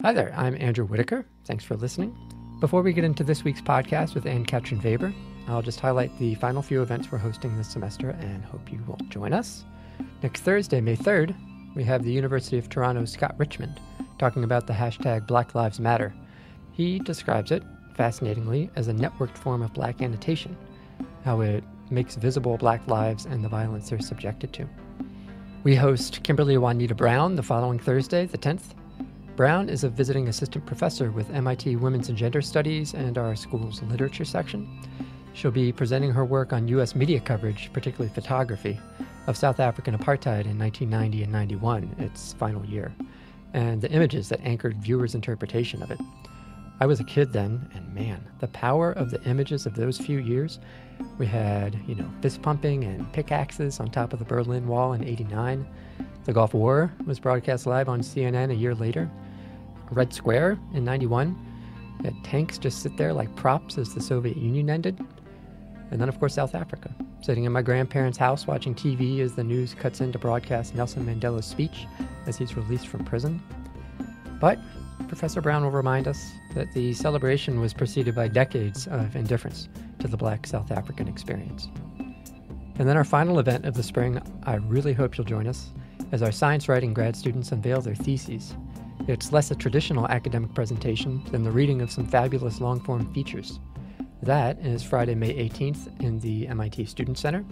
Hi there, I'm Andrew Whitaker. Thanks for listening. Before we get into this week's podcast with Anne-Katrin Weber, I'll just highlight the final few events we're hosting this semester and hope you will join us. Next Thursday, May 3rd, we have the University of Toronto's Scott Richmond talking about the hashtag Black Lives Matter. He describes it, fascinatingly, as a networked form of Black annotation, how it makes visible Black lives and the violence they're subjected to. We host Kimberly Juanita Brown the following Thursday, the 10th. Brown is a visiting assistant professor with MIT Women's and Gender Studies and our school's literature section. She'll be presenting her work on U.S. media coverage, particularly photography, of South African apartheid in 1990 and 91, its final year, and the images that anchored viewers' interpretation of it. I was a kid then, and man, the power of the images of those few years. We had, fist pumping and pickaxes on top of the Berlin Wall in '89. The Gulf War was broadcast live on CNN a year later. Red Square in '91. Had tanks just sit there like props as the Soviet Union ended. And then, of course, South Africa. Sitting in my grandparents' house watching TV as the news cuts in to broadcast Nelson Mandela's speech as he's released from prison. But Professor Brown will remind us that the celebration was preceded by decades of indifference to the Black South African experience. And then our final event of the spring, I really hope you'll join us, as our science writing grad students unveil their theses. It's less a traditional academic presentation than the reading of some fabulous long-form features. That is Friday, May 18th in the MIT Student Center,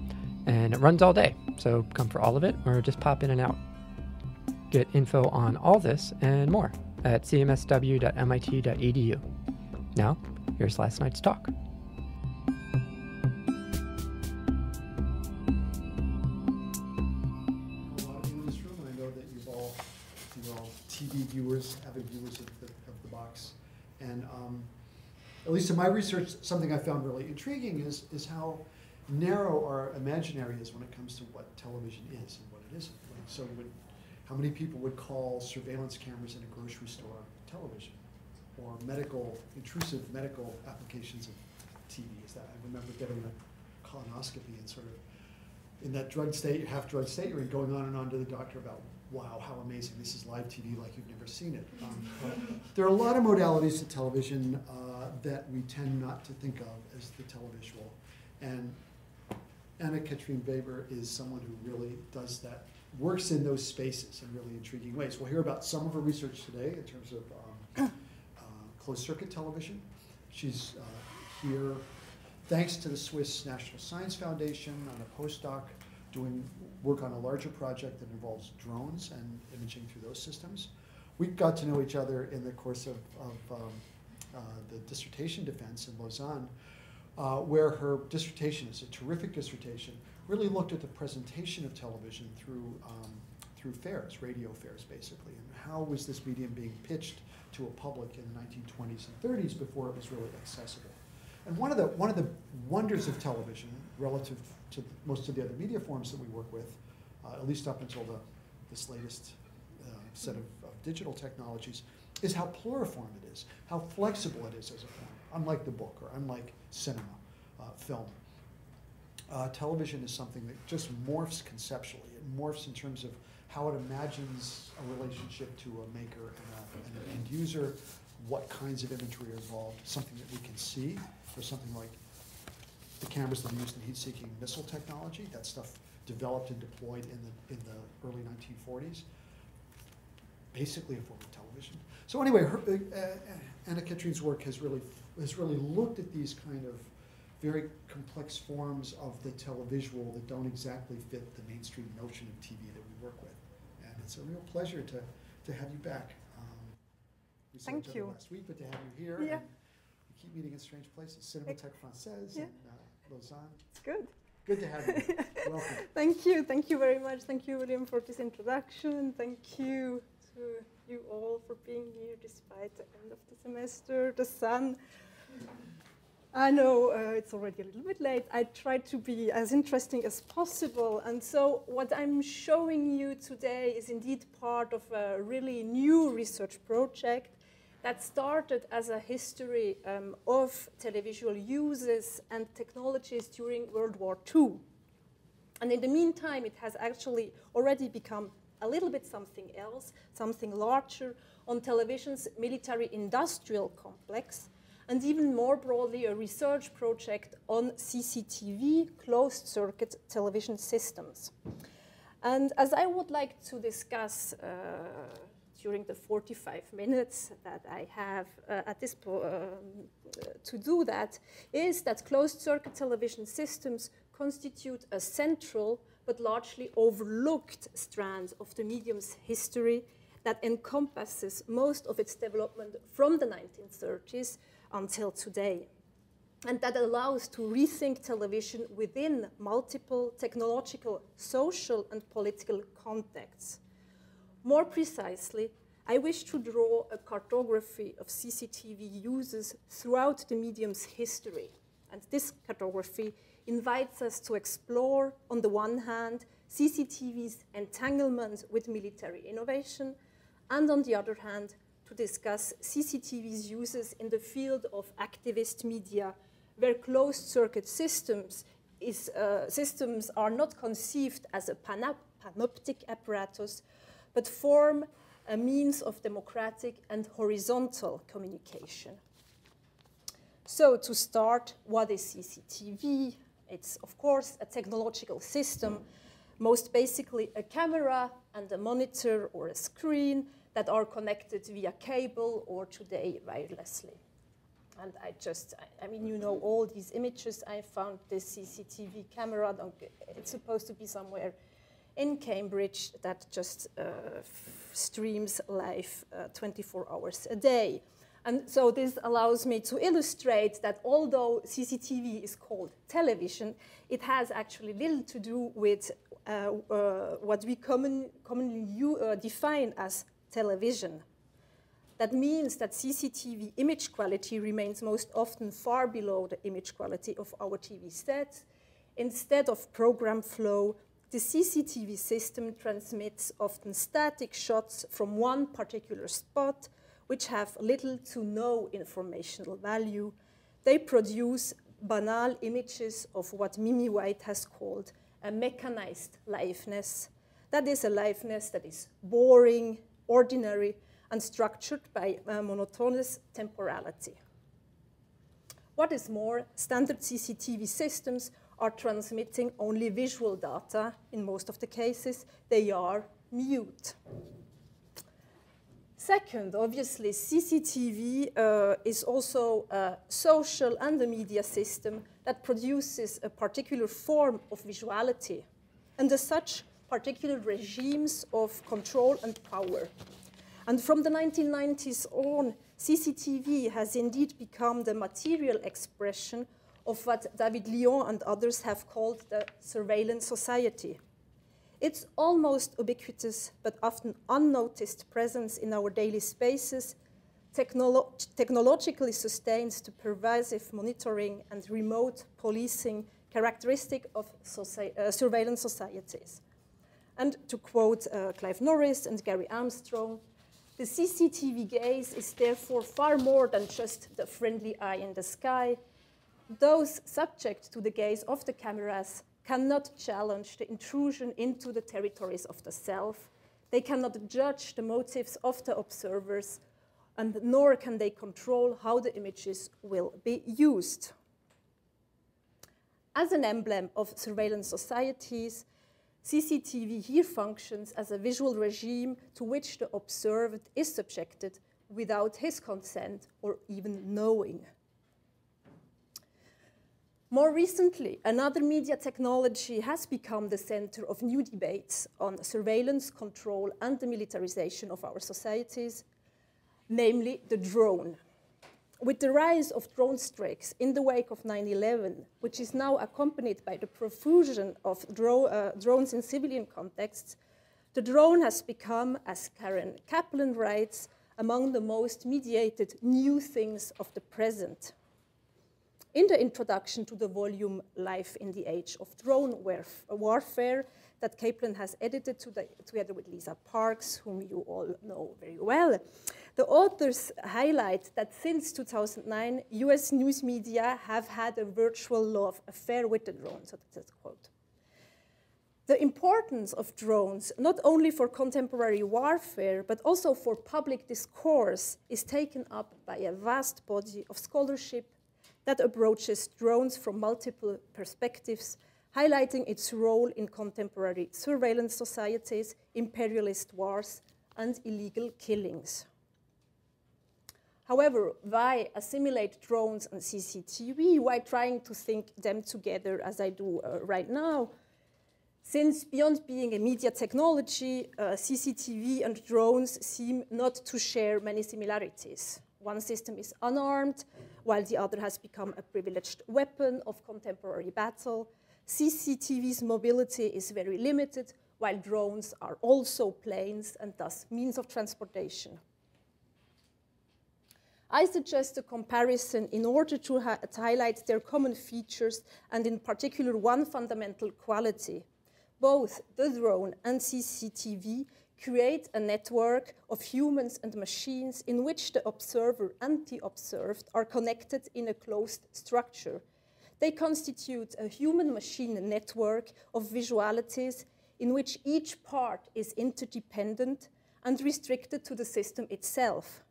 and it runs all day, so come for all of it or just pop in and out. Get info on all this and more at cmsw.mit.edu. Now, here's last night's talk. TV viewers, avid viewers of the box. And at least in my research, something I found really intriguing is how narrow our imaginary is when it comes to what television is and what it isn't. So how many people would call surveillance cameras in a grocery store television? Or intrusive medical applications of TV? I remember getting a colonoscopy and sort of in that half drug state you're in, going on and on to the doctor about, wow, how amazing, this is live TV like you've never seen it. There are a lot of modalities to television that we tend not to think of as the televisual. And Anne-Katrin Weber is someone who really does that, works in those spaces in really intriguing ways. We'll hear about some of her research today in terms of closed-circuit television. She's here thanks to the Swiss National Science Foundation on a postdoc doing work on a larger project that involves drones and imaging through those systems. We got to know each other in the course of the dissertation defense in Lausanne, where her dissertation is a terrific dissertation, really looked at the presentation of television through fairs, radio fairs basically, and how was this medium being pitched to a public in the 1920s and 30s before it was really accessible. And one of the wonders of television relative to most of the other media forms that we work with, at least up until this latest set of digital technologies, is how pluriform it is, how flexible it is as a form, unlike the book or unlike cinema, film. Television is something that just morphs conceptually. It morphs in terms of how it imagines a relationship to a maker and an end user, what kinds of imagery are involved, something that we can see, or something like the cameras that are used in heat-seeking missile technology. That stuff developed and deployed in the early 1940s. Basically a form of television. So anyway, Anne-Katrin's work has really looked at these kind of very complex forms of the televisual that don't exactly fit the mainstream notion of TV that we work with. And it's a real pleasure to have you back. We saw each other last week, but to have you here. Yeah. And we keep meeting in strange places. Cinémathèque Française in Lausanne. It's good. Good to have you. Welcome. Thank you. Thank you very much. Thank you, William, for this introduction. Thank you to you all for being here despite the end of the semester, the sun. I know it's already a little bit late. I try to be as interesting as possible. And so what I'm showing you today is indeed part of a really new research project that started as a history of televisual uses and technologies during World War II. And in the meantime, it has actually already become a little bit something else, something larger, on television's military-industrial complex, and even more broadly, a research project on CCTV, closed-circuit television systems. And as I would like to discuss during the 45 minutes that I have to do that, is that closed-circuit television systems constitute a central but largely overlooked strand of the medium's history that encompasses most of its development from the 1930s until today, and that allows to rethink television within multiple technological, social, and political contexts. More precisely, I wish to draw a cartography of CCTV uses throughout the medium's history, and this cartography invites us to explore, on the one hand, CCTV's entanglement with military innovation, and on the other hand, to discuss CCTV's uses in the field of activist media, where closed-circuit systems are not conceived as a panoptic apparatus, but form a means of democratic and horizontal communication. So to start, what is CCTV? It's, of course, a technological system, most basically a camera and a monitor or a screen that are connected via cable or today wirelessly. And I mean, you know all these images. I found this CCTV camera. It's supposed to be somewhere in Cambridge that just streams live 24 hours a day. And so this allows me to illustrate that although CCTV is called television, it has actually little to do with what we commonly define as television. That means that CCTV image quality remains most often far below the image quality of our TV sets. Instead of program flow, the CCTV system transmits often static shots from one particular spot, which have little to no informational value. They produce banal images of what Mimi White has called a mechanized liveness. That is a liveness that is boring, ordinary, and structured by monotonous temporality. What is more, standard CCTV systems are transmitting only visual data. In most of the cases, they are mute. Second, obviously, CCTV is also a social and a media system that produces a particular form of visuality, and as such, particular regimes of control and power. And from the 1990s on, CCTV has indeed become the material expression of what David Lyon and others have called the surveillance society. Its almost ubiquitous but often unnoticed presence in our daily spaces technologically sustains the pervasive monitoring and remote policing characteristic of surveillance societies. And to quote Clive Norris and Gary Armstrong, the CCTV gaze is therefore far more than just the friendly eye in the sky. Those subject to the gaze of the cameras cannot challenge the intrusion into the territories of the self. They cannot judge the motives of the observers, and nor can they control how the images will be used. As an emblem of surveillance societies, CCTV here functions as a visual regime to which the observed is subjected without his consent or even knowing. More recently, another media technology has become the center of new debates on surveillance, control, and the militarization of our societies, namely the drone. With the rise of drone strikes in the wake of 9/11, which is now accompanied by the profusion of drones in civilian contexts, the drone has become, as Karen Kaplan writes, among the most mediated new things of the present. In the introduction to the volume Life in the Age of Drone Warfare that Kaplan has edited together with Lisa Parks, whom you all know very well, the authors highlight that since 2009, US news media have had a virtual love affair with the drone, so that's a quote. The importance of drones, not only for contemporary warfare, but also for public discourse, is taken up by a vast body of scholarship that approaches drones from multiple perspectives, highlighting its role in contemporary surveillance societies, imperialist wars, and illegal killings. However, why assimilate drones and CCTV? Why trying to think them together as I do right now? Since beyond being a media technology, CCTV and drones seem not to share many similarities. One system is unarmed, while the other has become a privileged weapon of contemporary battle. CCTV's mobility is very limited, while drones are also planes and thus means of transportation. I suggest a comparison in order to highlight their common features and in particular one fundamental quality. Both the drone and CCTV create a network of humans and machines in which the observer and the observed are connected in a closed structure. They constitute a human-machine network of visualities in which each part is interdependent and restricted to the system itself.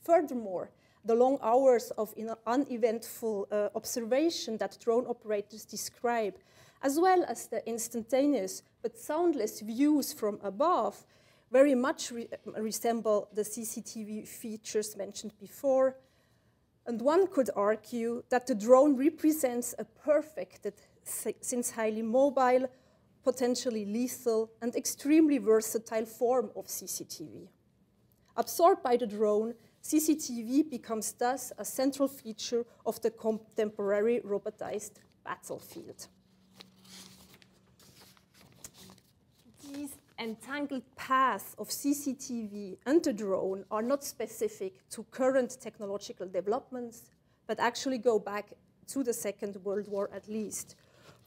Furthermore, the long hours of uneventful observation that drone operators describe, as well as the instantaneous but soundless views from above, very much resemble the CCTV features mentioned before. And one could argue that the drone represents a perfected, since highly mobile, potentially lethal, and extremely versatile form of CCTV. Absorbed by the drone, CCTV becomes thus a central feature of the contemporary robotized battlefield. These entangled paths of CCTV and the drone are not specific to current technological developments, but actually go back to the Second World War at least.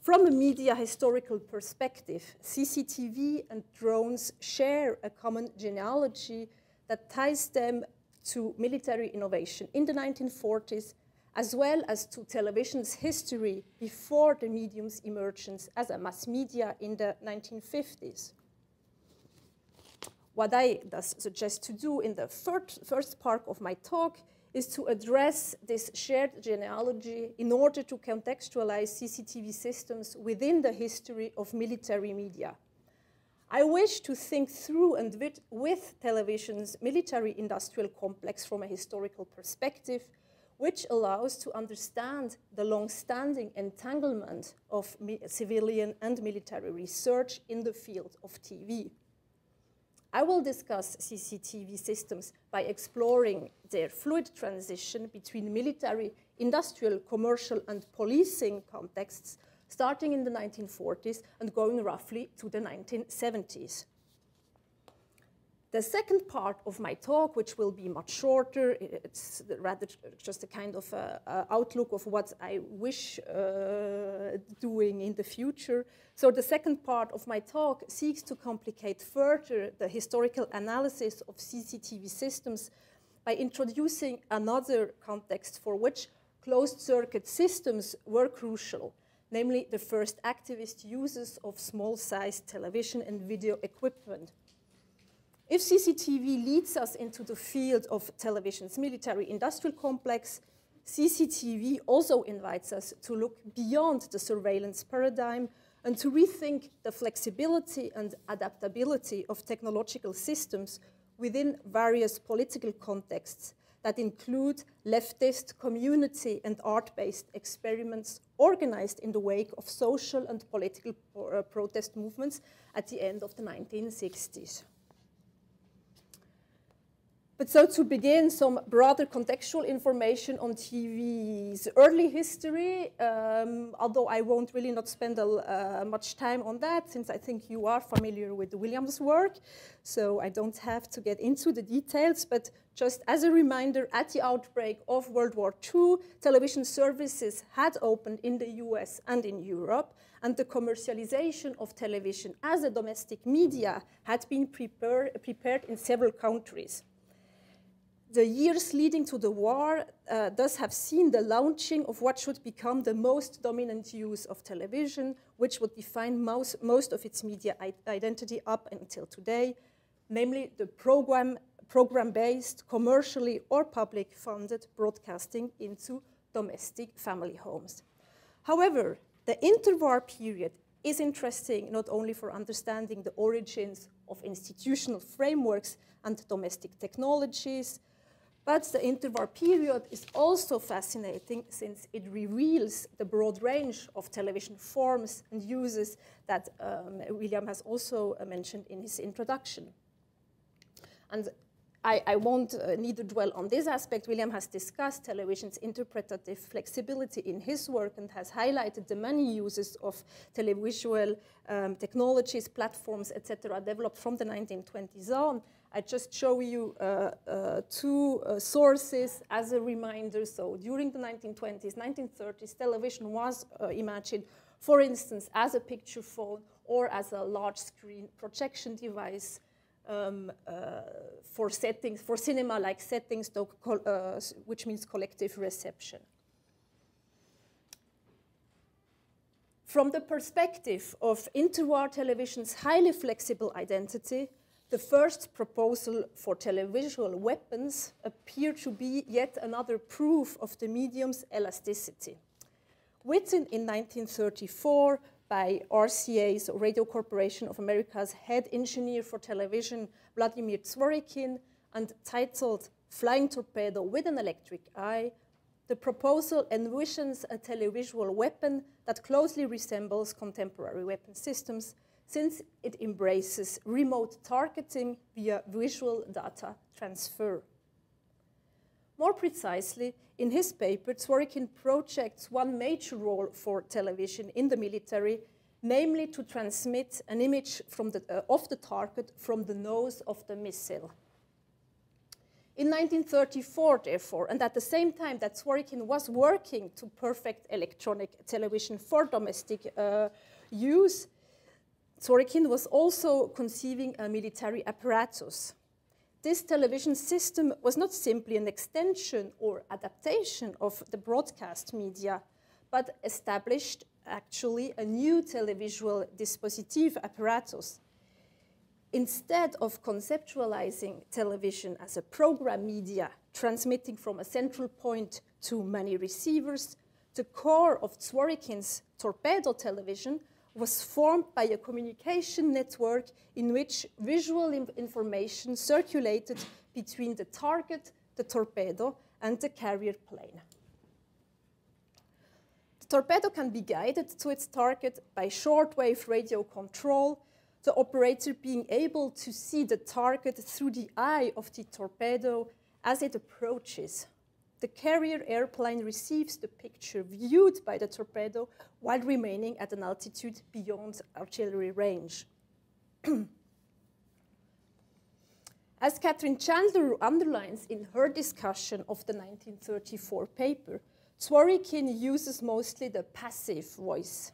From a media historical perspective, CCTV and drones share a common genealogy that ties them to military innovation in the 1940s, as well as to television's history before the medium's emergence as a mass media in the 1950s. What I thus suggest to do in the first part of my talk is to address this shared genealogy in order to contextualize CCTV systems within the history of military media. I wish to think through and with television's military-industrial complex from a historical perspective, which allows to understand the long-standing entanglement of civilian and military research in the field of TV. I will discuss CCTV systems by exploring their fluid transition between military, industrial, commercial, and policing contexts, starting in the 1940s and going roughly to the 1970s. The second part of my talk, which will be much shorter, it's rather just a kind of outlook of what I wish doing in the future. So the second part of my talk seeks to complicate further the historical analysis of CCTV systems by introducing another context for which closed-circuit systems were crucial, namely the first activist uses of small-sized television and video equipment. If CCTV leads us into the field of television's military-industrial complex, CCTV also invites us to look beyond the surveillance paradigm and to rethink the flexibility and adaptability of technological systems within various political contexts that include leftist, community, and art-based experiments organized in the wake of social and political protest movements at the end of the 1960s. But so to begin, some broader contextual information on TV's early history, although I won't really not spend much time on that, since I think you are familiar with Williams' work, so I don't have to get into the details, but just as a reminder, at the outbreak of World War II, television services had opened in the US and in Europe, and the commercialization of television as a domestic media had been prepared in several countries. The years leading to the war thus have seen the launching of what should become the most dominant use of television, which would define most of its media identity up until today, namely the program-based, commercially or public-funded broadcasting into domestic family homes. However, the interwar period is interesting not only for understanding the origins of institutional frameworks and domestic technologies, but the interwar period is also fascinating since it reveals the broad range of television forms and uses that William has also mentioned in his introduction. And I won't need to dwell on this aspect. William has discussed television's interpretative flexibility in his work and has highlighted the many uses of televisual technologies, platforms, etc., developed from the 1920s on. I just show you two sources as a reminder. So during the 1920s, 1930s, television was imagined, for instance, as a picture phone or as a large screen projection device for settings, for cinema-like settings, which means collective reception. From the perspective of interwar television's highly flexible identity, the first proposal for televisual weapons appeared to be yet another proof of the medium's elasticity. Written in 1934 by RCA's Radio Corporation of America's head engineer for television, Vladimir Zworykin, and titled Flying Torpedo with an Electric Eye, the proposal envisions a televisual weapon that closely resembles contemporary weapon systems, since it embraces remote targeting via visual data transfer. More precisely, in his paper, Zworykin projects one major role for television in the military, namely to transmit an image from of the target from the nose of the missile. In 1934, therefore, and at the same time that Zworykin was working to perfect electronic television for domestic use, Zworykin was also conceiving a military apparatus. This television system was not simply an extension or adaptation of the broadcast media, but established actually a new televisual dispositive apparatus. Instead of conceptualizing television as a program media transmitting from a central point to many receivers, the core of Zworykin's torpedo television was formed by a communication network in which visual information circulated between the target, the torpedo, and the carrier plane. The torpedo can be guided to its target by shortwave radio control, the operator being able to see the target through the eye of the torpedo as it approaches. The carrier airplane receives the picture viewed by the torpedo while remaining at an altitude beyond artillery range. As Katrin Chandler underlines in her discussion of the 1934 paper, Zworykin uses mostly the passive voice.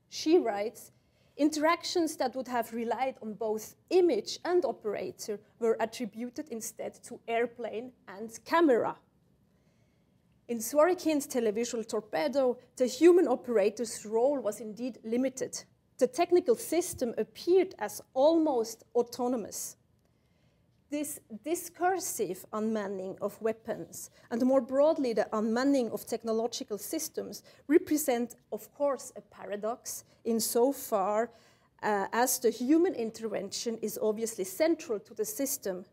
She writes, interactions that would have relied on both image and operator were attributed instead to airplane and camera. In Zworykin's televisual torpedo, the human operator's role was indeed limited. The technical system appeared as almost autonomous. This discursive unmanning of weapons, and more broadly the unmanning of technological systems, represent, of course, a paradox insofar as the human intervention is obviously central to the system.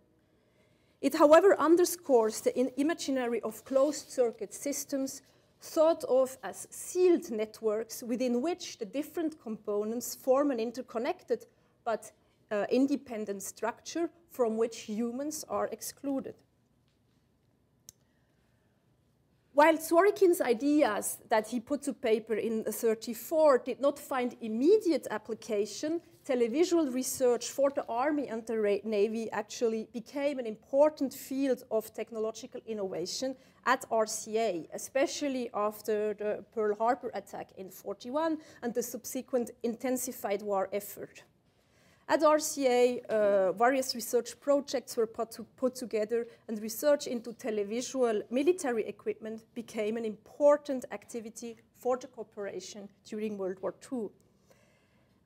It, however, underscores the imaginary of closed-circuit systems thought of as sealed networks within which the different components form an interconnected but independent structure from which humans are excluded. While Zworykin's ideas that he put to paper in 1934 did not find immediate application, televisual research for the Army and the Navy actually became an important field of technological innovation at RCA, especially after the Pearl Harbor attack in 1941 and the subsequent intensified war effort. At RCA, various research projects were put together, and research into televisual military equipment became an important activity for the corporation during World War II.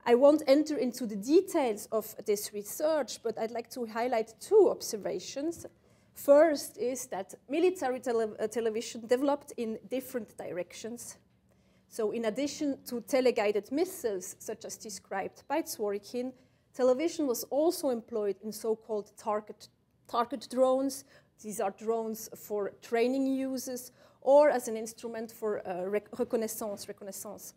I won't enter into the details of this research, but I'd like to highlight two observations. First is that military television developed in different directions. So in addition to teleguided missiles, such as described by Zworykin, television was also employed in so-called target drones. These are drones for training uses or as an instrument for reconnaissance.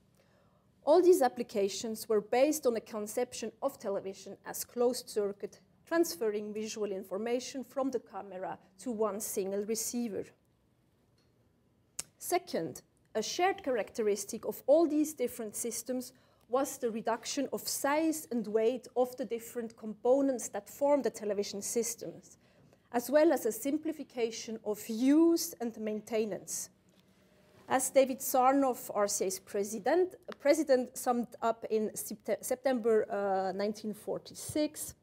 All these applications were based on a conception of television as closed circuit, transferring visual information from the camera to one single receiver. Second, a shared characteristic of all these different systems was the reduction of size and weight of the different components that form the television systems, as well as a simplification of use and maintenance. As David Sarnoff, RCA's president summed up in September 1946,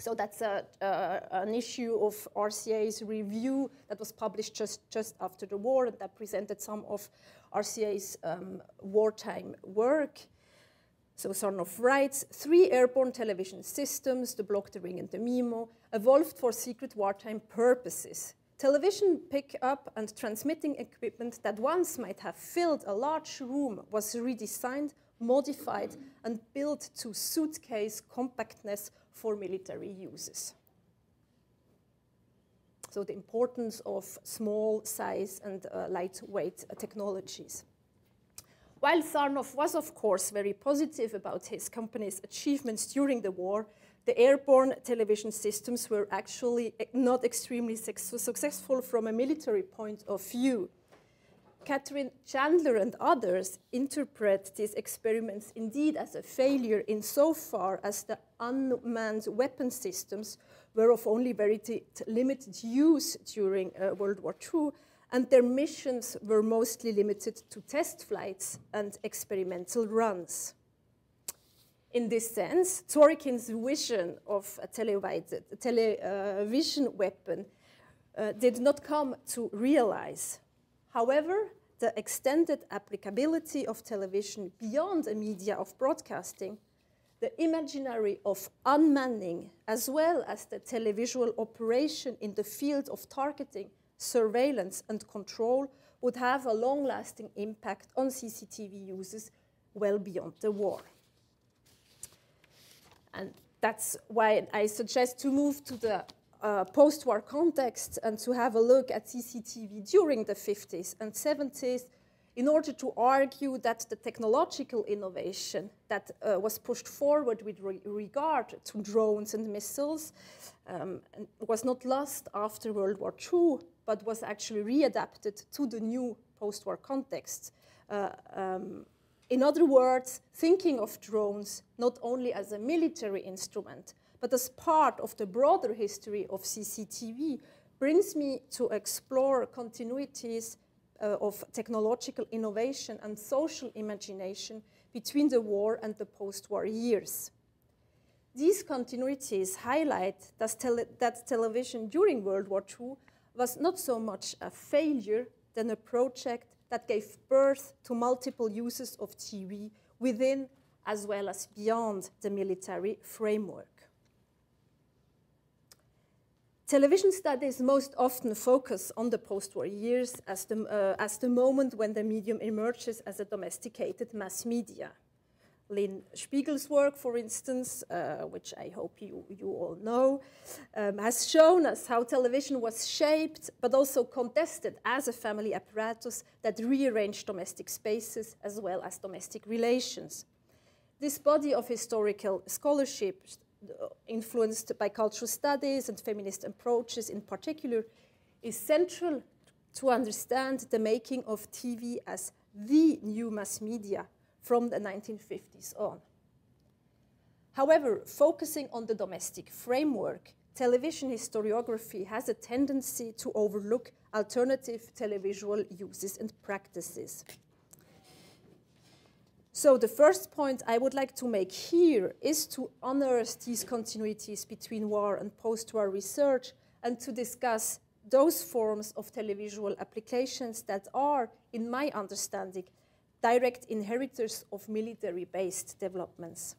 so that's an issue of RCA's review that was published just after the war, and that presented some of RCA's wartime work. So Sarnoff writes, 3 airborne television systems, the Block, the Ring, and the MIMO, evolved for secret wartime purposes. Television pick-up and transmitting equipment that once might have filled a large room was redesigned, modified, and built to suitcase compactness for military uses. So the importance of small size and lightweight technologies. While Sarnoff was, of course, very positive about his company's achievements during the war, the airborne television systems were actually not extremely successful from a military point of view. Katrin Chandler and others interpret these experiments indeed as a failure insofar as the unmanned weapon systems were of only very limited use during World War II, and their missions were mostly limited to test flights and experimental runs. In this sense, Zworykin's vision of a television weapon did not come to realize. However, the extended applicability of television beyond a media of broadcasting, the imaginary of unmanning, as well as the televisual operation in the field of targeting, surveillance, and control would have a long-lasting impact on CCTV uses well beyond the war. And that's why I suggest to move to the post-war context and to have a look at CCTV during the 50s and 70s in order to argue that the technological innovation that was pushed forward with regard to drones and missiles was not lost after World War II, but was actually readapted to the new post-war context. In other words, thinking of drones not only as a military instrument, but as part of the broader history of CCTV brings me to explore continuities of technological innovation and social imagination between the war and the post-war years. These continuities highlight that television during World War II was not so much a failure than a project that gave birth to multiple uses of TV within as well as beyond the military framework. Television studies most often focus on the post-war years as the moment when the medium emerges as a domesticated mass media. Lynn Spiegel's work, for instance, which I hope you all know, has shown us how television was shaped but also contested as a family apparatus that rearranged domestic spaces as well as domestic relations. This body of historical scholarship, influenced by cultural studies and feminist approaches in particular, is central to understand the making of TV as the new mass media from the 1950s on. However, focusing on the domestic framework, television historiography has a tendency to overlook alternative televisual uses and practices. So the first point I would like to make here is to unearth these continuities between war and post-war research and to discuss those forms of televisual applications that are, in my understanding, direct inheritors of military-based developments.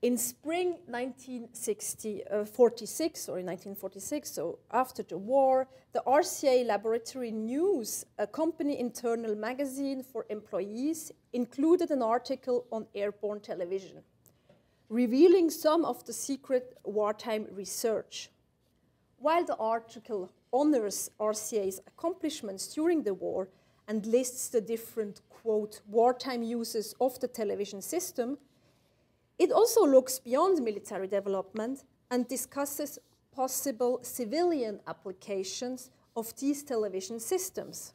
In spring 1946, so after the war, the RCA Laboratory News, a company internal magazine for employees, included an article on airborne television, revealing some of the secret wartime research. While the article honors RCA's accomplishments during the war and lists the different, quote, wartime uses of the television system, it also looks beyond military development and discusses possible civilian applications of these television systems.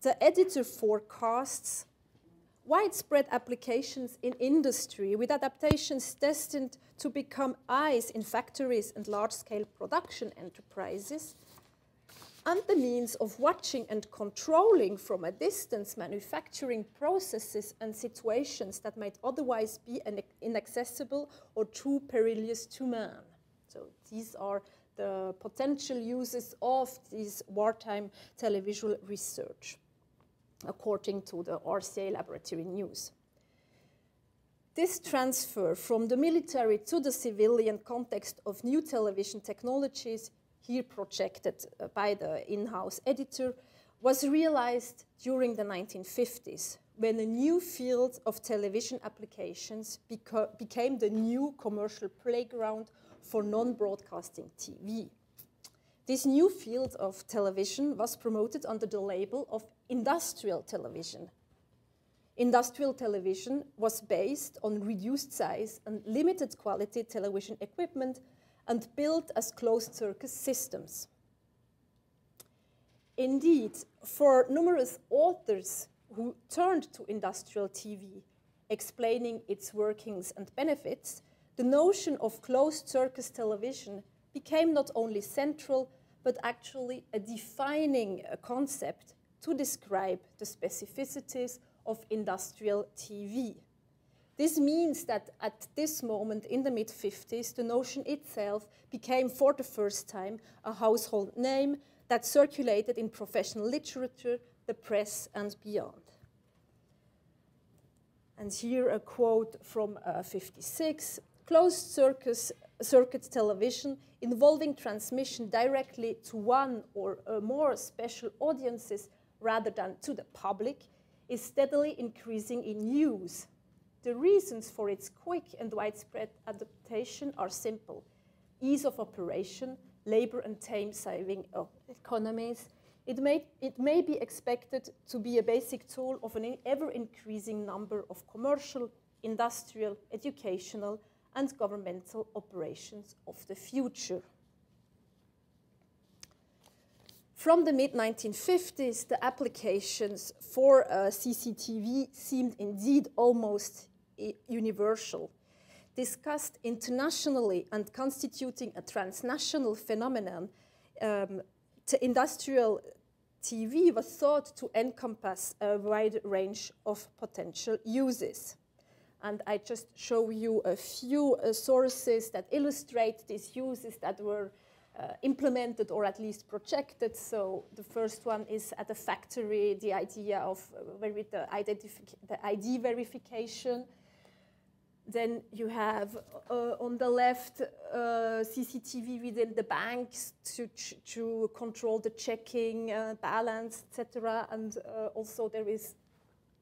The editor forecasts widespread applications in industry with adaptations destined to become eyes in factories and large-scale production enterprises, and the means of watching and controlling from a distance manufacturing processes and situations that might otherwise be inaccessible or too perilous to man. So these are the potential uses of this wartime televisual research, according to the RCA Laboratory News. This transfer from the military to the civilian context of new television technologies, here projected by the in-house editor, was realized during the 1950s, when a new field of television applications became the new commercial playground for non-broadcasting TV. This new field of television was promoted under the label of industrial television. Industrial television was based on reduced size and limited quality television equipment and built as closed-circuit systems. Indeed, for numerous authors who turned to industrial TV, explaining its workings and benefits, the notion of closed-circuit television became not only central, but actually a defining concept to describe the specificities of industrial TV. This means that at this moment in the mid-50s, the notion itself became for the first time a household name that circulated in professional literature, the press, and beyond. And here a quote from 56, closed-circuit television involving transmission directly to one or more special audiences rather than to the public is steadily increasing in use. The reasons for its quick and widespread adaptation are simple: ease of operation, labor and time-saving economies. It may be expected to be a basic tool of an ever-increasing number of commercial, industrial, educational, and governmental operations of the future. From the mid-1950s, the applications for CCTV seemed indeed almost universal. Discussed internationally and constituting a transnational phenomenon, industrial TV was thought to encompass a wide range of potential uses. And I just show you a few sources that illustrate these uses that were implemented or at least projected. So the first one is at the factory, the idea of the ID verification. Then you have on the left CCTV within the banks to control the checking, balance, etc. And also there is,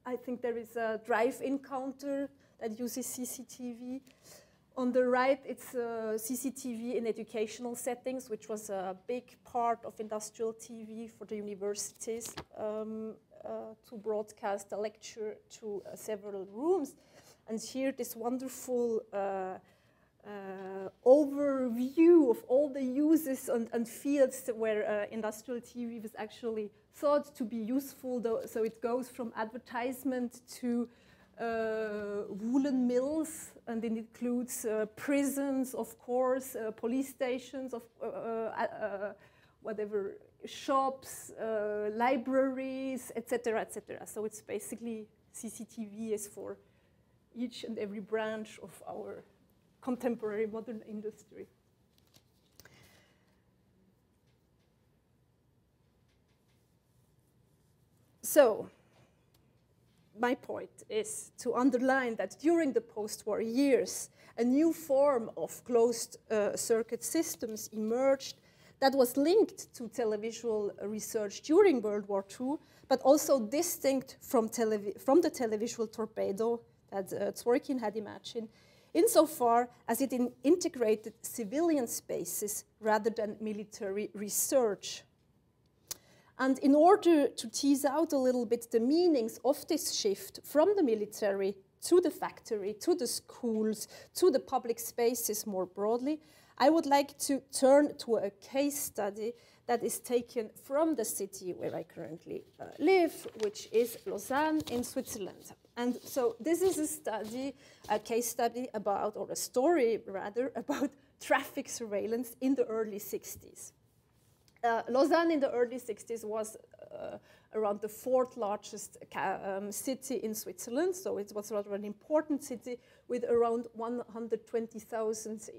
I think there is a drive-in counter that uses CCTV. On the right, it's CCTV in educational settings, which was a big part of industrial TV for the universities to broadcast a lecture to several rooms. And here, this wonderful overview of all the uses and fields where industrial TV was actually thought to be useful. So it goes from advertisement to woolen mills, and it includes prisons, of course, police stations, whatever shops, libraries, etc., etc. So it's basically CCTV is for each and every branch of our contemporary modern industry. So, my point is to underline that during the post-war years, a new form of closed circuit systems emerged that was linked to televisual research during World War II, but also distinct from the televisual torpedo that Zworykin had imagined, insofar as it integrated civilian spaces rather than military research. And in order to tease out a little bit the meanings of this shift from the military to the factory, to the schools, to the public spaces more broadly, I would like to turn to a case study that is taken from the city where I currently live, which is Lausanne in Switzerland. And so this is a study, a case study about, or a story rather, about traffic surveillance in the early 60s. Lausanne in the early 60s was around the fourth largest city in Switzerland, so it was rather an important city with around 120,000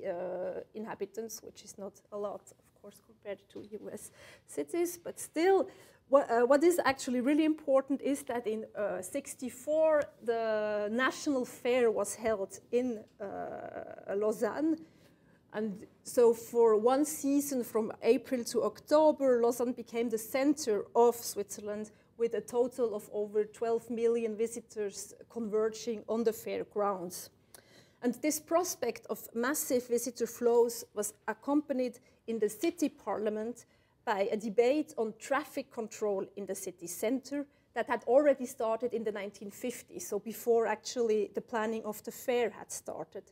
inhabitants, which is not a lot, of course, compared to US cities, but still, what is actually really important is that in '64, the national fair was held in Lausanne. And so for one season from April to October, Lausanne became the center of Switzerland with a total of over 12 million visitors converging on the fair grounds. And this prospect of massive visitor flows was accompanied in the city parliament by a debate on traffic control in the city center that had already started in the 1950s, so before actually the planning of the fair had started.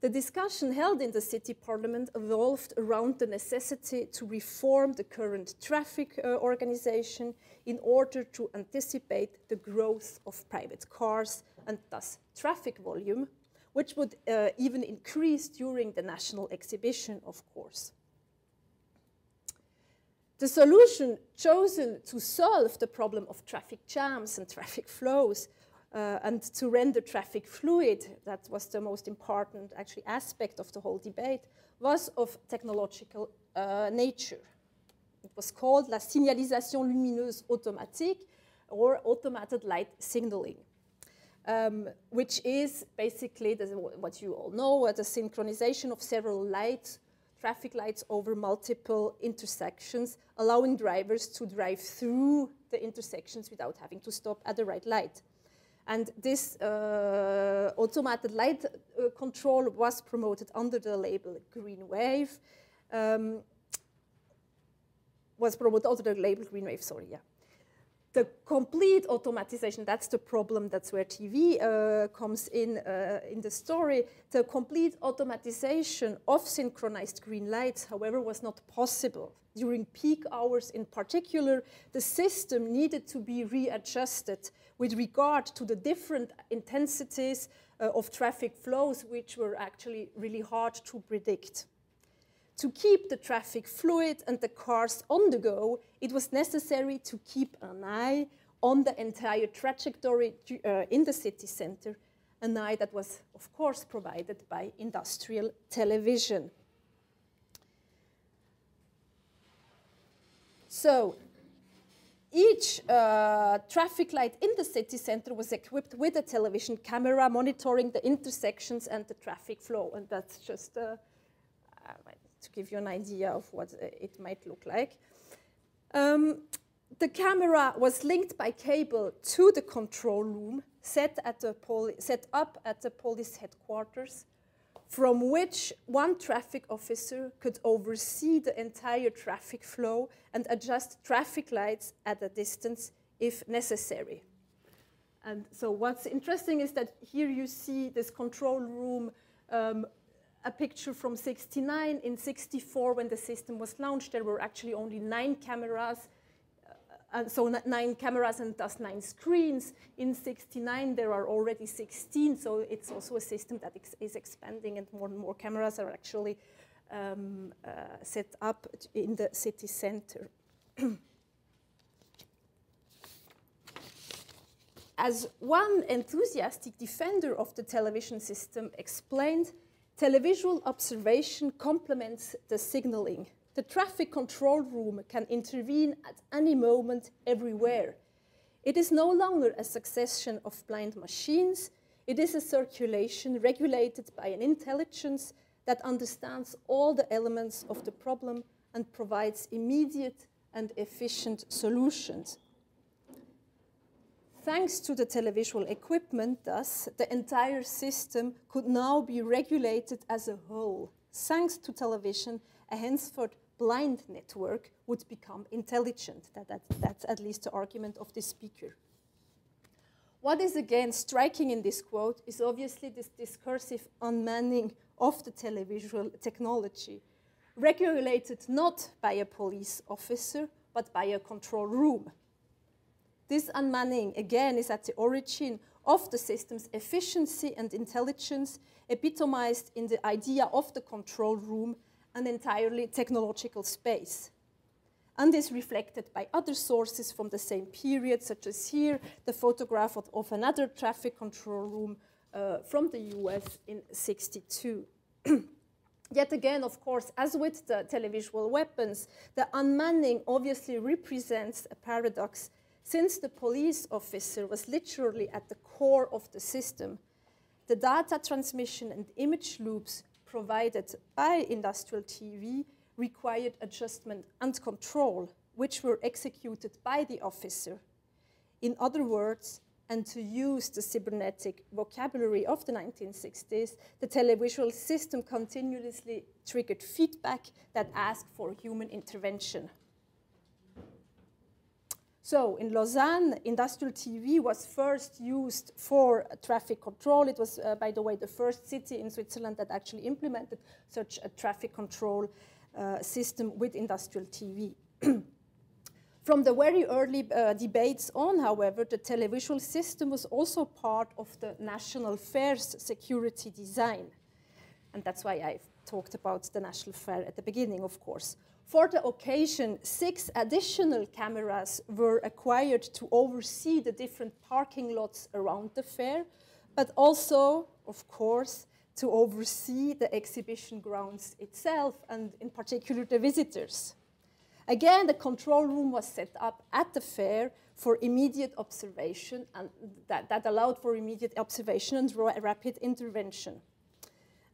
The discussion held in the city parliament evolved around the necessity to reform the current traffic organization in order to anticipate the growth of private cars and thus traffic volume, which would even increase during the national exhibition, of course. The solution chosen to solve the problem of traffic jams and traffic flows and to render traffic fluid, that was the most important actually aspect of the whole debate, was of technological nature. It was called la signalisation lumineuse automatique, or automated light signaling, which is basically what you all know, the synchronization of several traffic lights over multiple intersections, allowing drivers to drive through the intersections without having to stop at the right light. And this automated light control was promoted under the label Green Wave. The complete automatization, that's the problem, that's where TV comes in the story. The complete automatization of synchronized green lights, however, was not possible. During peak hours in particular, the system needed to be readjusted with regard to the different intensities of traffic flows, which were actually really hard to predict. To keep the traffic fluid and the cars on the go, it was necessary to keep an eye on the entire trajectory in the city center, an eye that was, of course, provided by industrial television. So, each traffic light in the city center was equipped with a television camera monitoring the intersections and the traffic flow, and that's just to give you an idea of what it might look like. The camera was linked by cable to the control room set up at the police headquarters, from which one traffic officer could oversee the entire traffic flow and adjust traffic lights at a distance if necessary. And so what's interesting is that here you see this control room, a picture from '69. In '64, when the system was launched, there were actually only 9 cameras, and so 9 cameras and thus 9 screens. In '69, there are already 16, so it's also a system that is expanding, and more cameras are actually set up in the city center. As one enthusiastic defender of the television system explained, televisual observation complements the signaling. The traffic control room can intervene at any moment, everywhere. It is no longer a succession of blind machines. It is a circulation regulated by an intelligence that understands all the elements of the problem and provides immediate and efficient solutions. Thanks to the televisual equipment, thus, the entire system could now be regulated as a whole. Thanks to television, a henceforth blind network would become intelligent. That's at least the argument of this speaker. What is again striking in this quote is obviously this discursive unmanning of the televisual technology, regulated not by a police officer, but by a control room. This unmanning, again, is at the origin of the system's efficiency and intelligence, epitomized in the idea of the control room, an entirely technological space. And is reflected by other sources from the same period, such as here, the photograph of another traffic control room from the US in '62. Yet again, of course, as with the televisual weapons, the unmanning obviously represents a paradox, since the police officer was literally at the core of the system. The data transmission and image loops provided by industrial TV required adjustment and control, which were executed by the officer. In other words, and to use the cybernetic vocabulary of the 1960s, the televisual system continuously triggered feedback that asked for human intervention. So in Lausanne, industrial TV was first used for traffic control. It was, by the way, the first city in Switzerland that actually implemented such a traffic control system with industrial TV. From the very early debates on, however, the televisual system was also part of the national fair's security design. And that's why I talked about the national fair at the beginning, of course. For the occasion, 6 additional cameras were acquired to oversee the different parking lots around the fair, but also, of course, to oversee the exhibition grounds itself, and in particular the visitors. Again, the control room was set up at the fair for immediate observation, and that allowed for immediate observation and rapid intervention.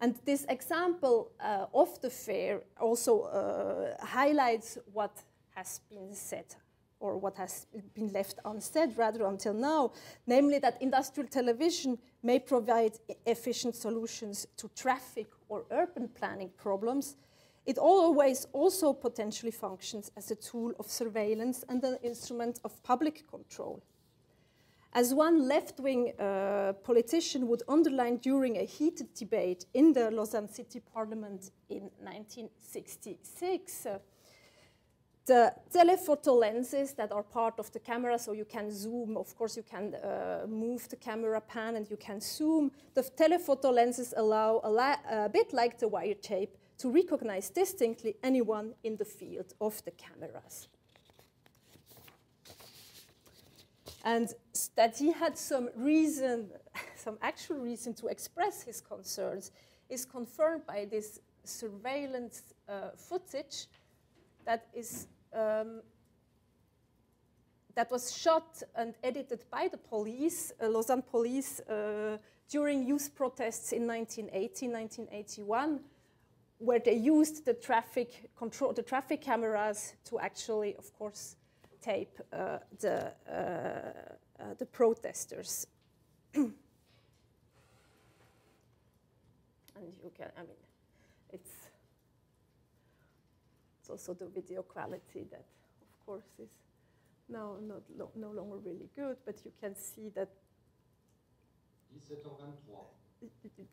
And this example of the fair also highlights what has been said, or what has been left unsaid rather until now, namely that industrial television may provide efficient solutions to traffic or urban planning problems. It always also potentially functions as a tool of surveillance and an instrument of public control. As one left-wing politician would underline during a heated debate in the Lausanne City Parliament in 1966, the telephoto lenses that are part of the camera, so you can zoom, of course you can move the camera pan and you can zoom. The telephoto lenses allow, a bit like the wiretape, to recognize distinctly anyone in the field of the cameras. And that he had some reason, some actual reason to express his concerns is confirmed by this surveillance footage that is that was shot and edited by the police, Lausanne police, during youth protests in 1980, 1981, where they used the traffic control, the traffic cameras to actually, of course, tape the protesters. And you can, I mean, it's also the video quality that, of course, is now no longer really good, but you can see that. 17h23.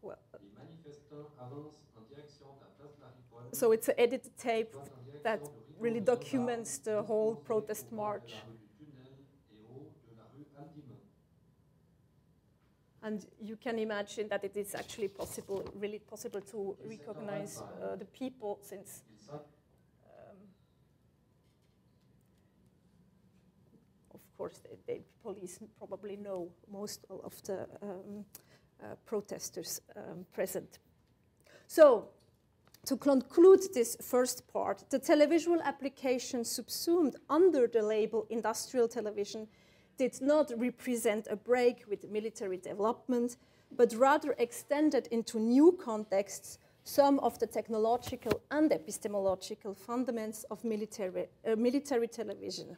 Well, Les manifestants avancent en direction de la place de la Riponne. so it's an edited tape that really documents the whole protest march. And you can imagine that it is actually possible, really possible to recognize the people, since course, the police probably know most of the protesters present. So, to conclude this first part, the televisual application subsumed under the label industrial television did not represent a break with military development, but rather extended into new contexts some of the technological and epistemological fundaments of military television.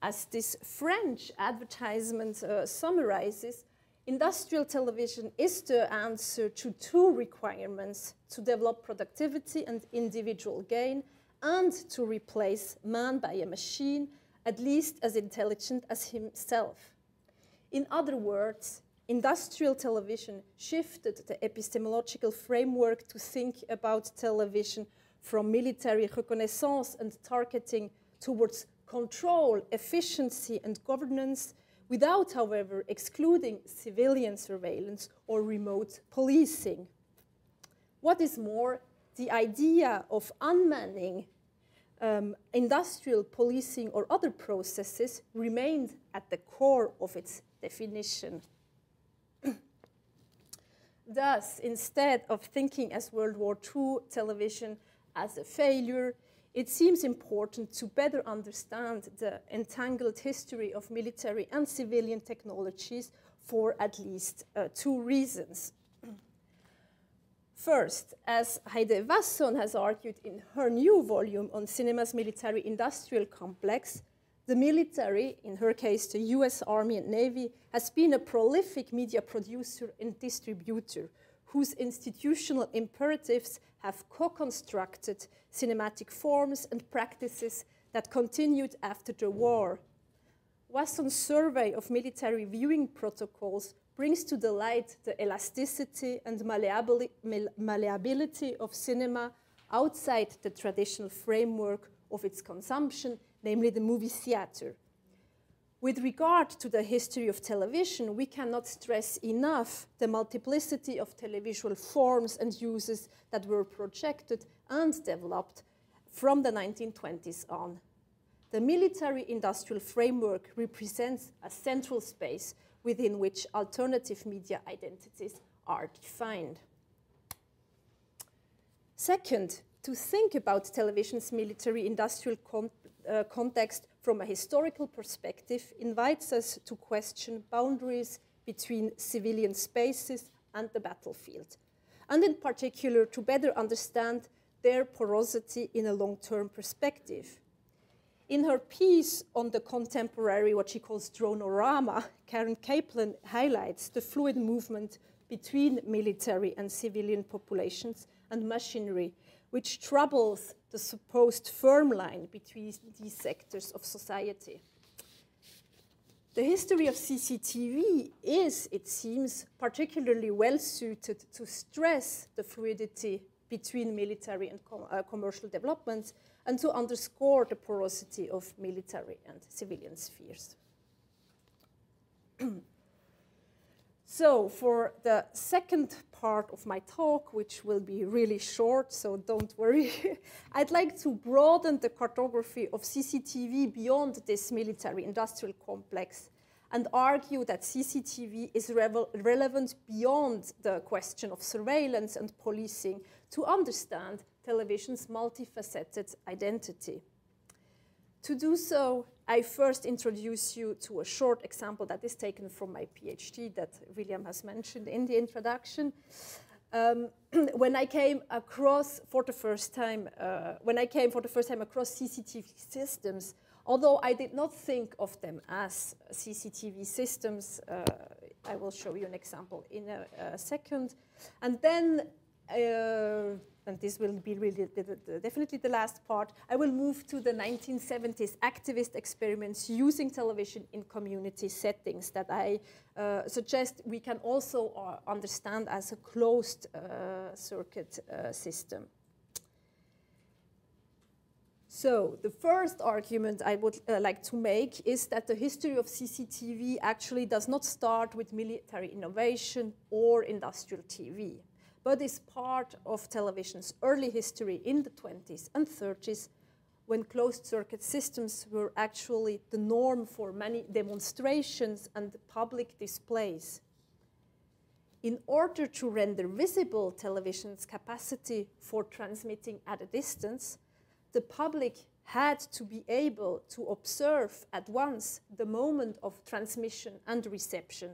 As this French advertisement summarizes, industrial television is the answer to two requirements: to develop productivity and individual gain, and to replace man by a machine, at least as intelligent as himself. In other words, industrial television shifted the epistemological framework to think about television from military reconnaissance and targeting towards control, efficiency, and governance, without, however, excluding civilian surveillance or remote policing. What is more, the idea of unmanning industrial policing or other processes remained at the core of its definition. Thus, instead of thinking as World War II television as a failure, it seems important to better understand the entangled history of military and civilian technologies for at least two reasons. First, as Heide Wasson has argued in her new volume on cinema's military-industrial complex, the military, in her case the US Army and Navy, has been a prolific media producer and distributor whose institutional imperatives have co-constructed cinematic forms and practices that continued after the war. Wasson's survey of military viewing protocols brings to the light the elasticity and malleability of cinema outside the traditional framework of its consumption, namely the movie theater. With regard to the history of television, we cannot stress enough the multiplicity of televisual forms and uses that were projected and developed from the 1920s on. The military-industrial framework represents a central space within which alternative media identities are defined. Second, to think about television's military-industrial context from a historical perspective invites us to question boundaries between civilian spaces and the battlefield, and in particular to better understand their porosity in a long-term perspective. In her piece on the contemporary, what she calls dronorama, Karen Kaplan highlights the fluid movement between military and civilian populations and machinery, which troubles the supposed firm line between these sectors of society. The history of CCTV is, it seems, particularly well suited to stress the fluidity between military and commercial developments and to underscore the porosity of military and civilian spheres. So for the second part of my talk, which will be really short, so don't worry, I'd like to broaden the cartography of CCTV beyond this military-industrial complex and argue that CCTV is relevant beyond the question of surveillance and policing to understand television's multifaceted identity. To do so, I first introduce you to a short example that is taken from my PhD that William has mentioned in the introduction. When I came across for the first time, across CCTV systems, although I did not think of them as CCTV systems, I will show you an example in a second, and then. And this will be really definitely the last part, I will move to the 1970s activist experiments using television in community settings that I suggest we can also understand as a closed circuit system. So the first argument I would like to make is that the history of CCTV actually does not start with military innovation or industrial TV, but is part of television's early history in the 20s and 30s, when closed-circuit systems were actually the norm for many demonstrations and public displays. In order to render visible television's capacity for transmitting at a distance, the public had to be able to observe at once the moment of transmission and reception.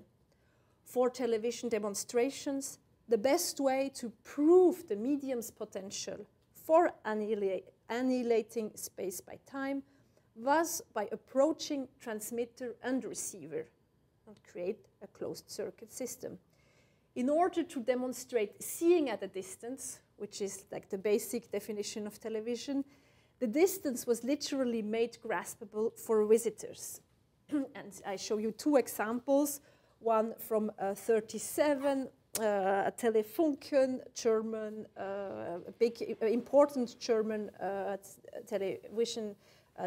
For television demonstrations, the best way to prove the medium's potential for annihilating space by time was by approaching transmitter and receiver and create a closed-circuit system. In order to demonstrate seeing at a distance, which is like the basic definition of television, the distance was literally made graspable for visitors. And I show you two examples, one from 37, Telefunken, German, a big, important German television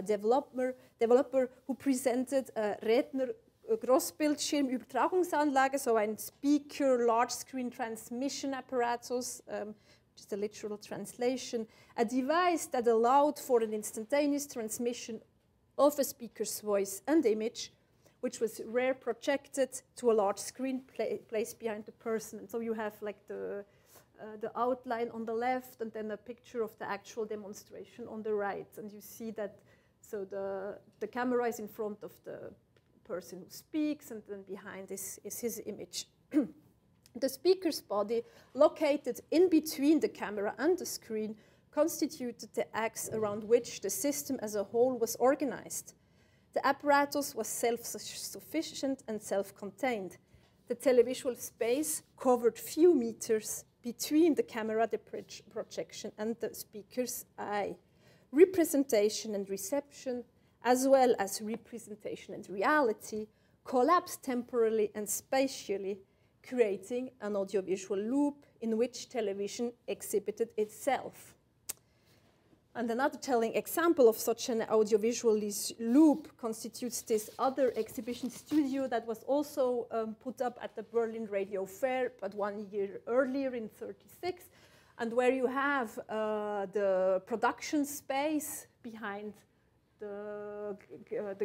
developer who presented a Redner Großbildschirm-Übertragungsanlage, so ein Speaker Large-Screen Transmission Apparatus, which is the literal translation, a device that allowed for an instantaneous transmission of a speaker's voice and image, which was rear projected to a large screen placed behind the person. And so you have like the outline on the left and then a picture of the actual demonstration on the right. And you see that, so the camera is in front of the person who speaks, and then behind is his image. The speaker's body, located in between the camera and the screen, constituted the axis around which the system as a whole was organized. The apparatus was self-sufficient and self-contained. The televisual space covered few meters between the camera, the projection, and the speaker's eye. Representation and reception, as well as representation and reality, collapsed temporally and spatially, creating an audiovisual loop in which television exhibited itself. And another telling example of such an audiovisual loop constitutes this other exhibition studio that was also put up at the Berlin Radio Fair, but 1 year earlier in '36, and where you have the production space behind the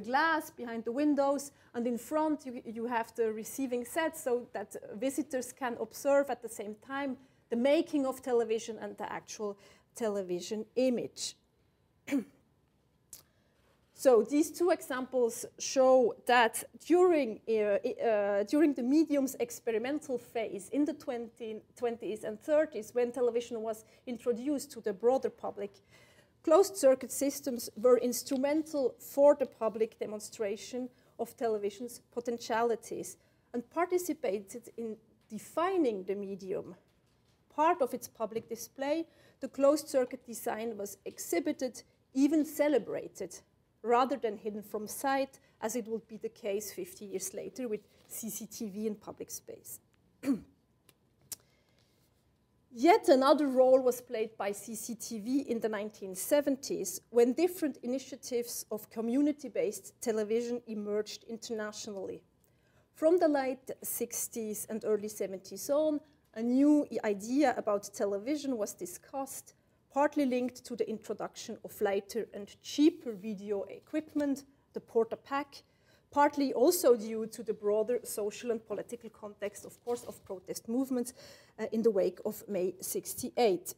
glass, behind the windows, and in front you have the receiving set so that visitors can observe at the same time the making of television and the actual television image. So these two examples show that during the medium's experimental phase in the 20s and 30s, when television was introduced to the broader public, closed-circuit systems were instrumental for the public demonstration of television's potentialities and participated in defining the medium. Part of its public display, the closed-circuit design was exhibited, even celebrated, rather than hidden from sight, as it would be the case 50 years later with CCTV in public space. Yet another role was played by CCTV in the 1970s, when different initiatives of community-based television emerged internationally. From the late 60s and early 70s on, a new idea about television was discussed, partly linked to the introduction of lighter and cheaper video equipment, the Porta-Pack, partly also due to the broader social and political context, of course, of protest movements in the wake of May '68.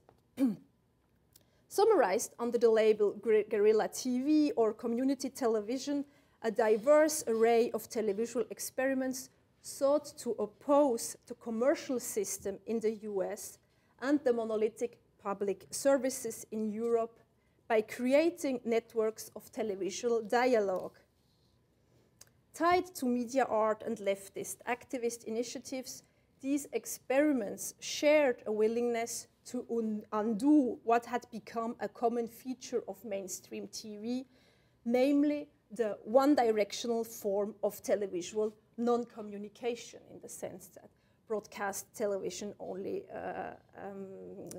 Summarized under the label Guerrilla TV or community television, a diverse array of televisual experiments sought to oppose the commercial system in the US and the monolithic public services in Europe by creating networks of televisual dialogue. Tied to media art and leftist activist initiatives, these experiments shared a willingness to undo what had become a common feature of mainstream TV, namely the one-directional form of televisual non-communication, in the sense that broadcast television only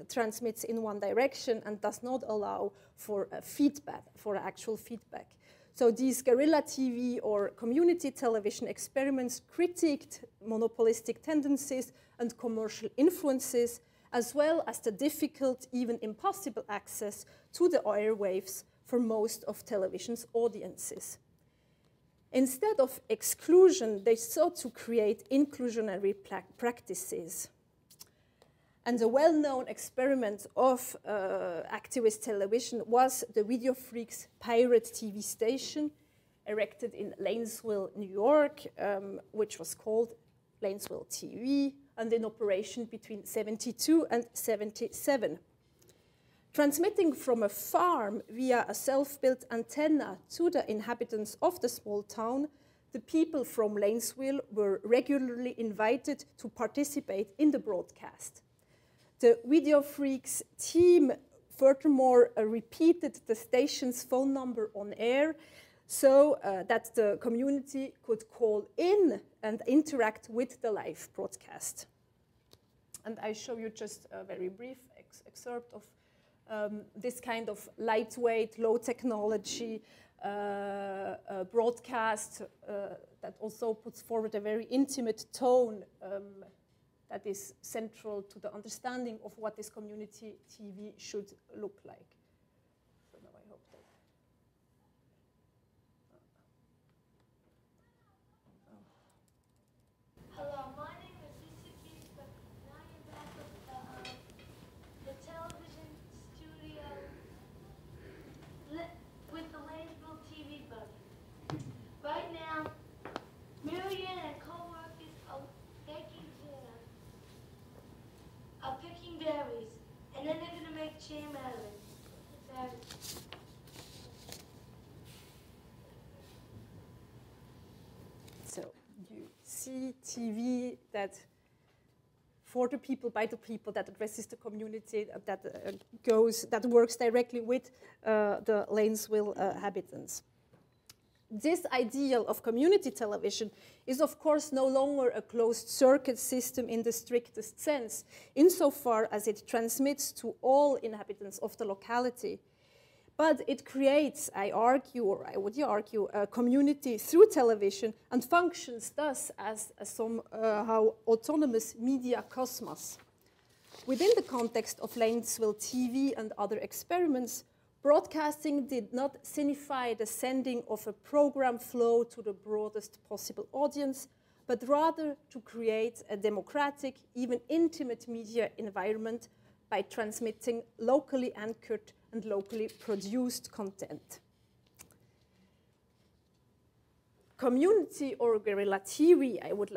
transmits in one direction and does not allow for feedback, for actual feedback. So these guerrilla TV or community television experiments critiqued monopolistic tendencies and commercial influences, as well as the difficult, even impossible access to the airwaves for most of television's audiences. Instead of exclusion, they sought to create inclusionary practices. And a well-known experiment of activist television was the Videofreex pirate TV station, erected in Lanesville, New York, which was called Lanesville TV, and in operation between 72 and 77. Transmitting from a farm via a self-built antenna to the inhabitants of the small town, the people from Lanesville were regularly invited to participate in the broadcast. The Videofreex team furthermore repeated the station's phone number on air so that the community could call in and interact with the live broadcast. And I show you just a very brief excerpt of this kind of lightweight, low technology broadcast that also puts forward a very intimate tone that is central to the understanding of what this community TV should look like. So now I hope that. Hello, my name is Is Cctv, and I am back at the television studio with the Lanesville TV buddy. Right now, Marianne and co-workers are picking berries, and then they're going to make jam out of it. So you see TV that for the people, by the people, that addresses the community, that works directly with the Lanesville inhabitants. This ideal of community television is, of course, no longer a closed-circuit system in the strictest sense, insofar as it transmits to all inhabitants of the locality. But it creates, I argue, or I would argue, a community through television and functions thus as a somehow autonomous media cosmos. Within the context of Lanesville TV and other experiments, broadcasting did not signify the sending of a program flow to the broadest possible audience, but rather to create a democratic, even intimate media environment by transmitting locally anchored and locally produced content. Community or guerrilla TV, I would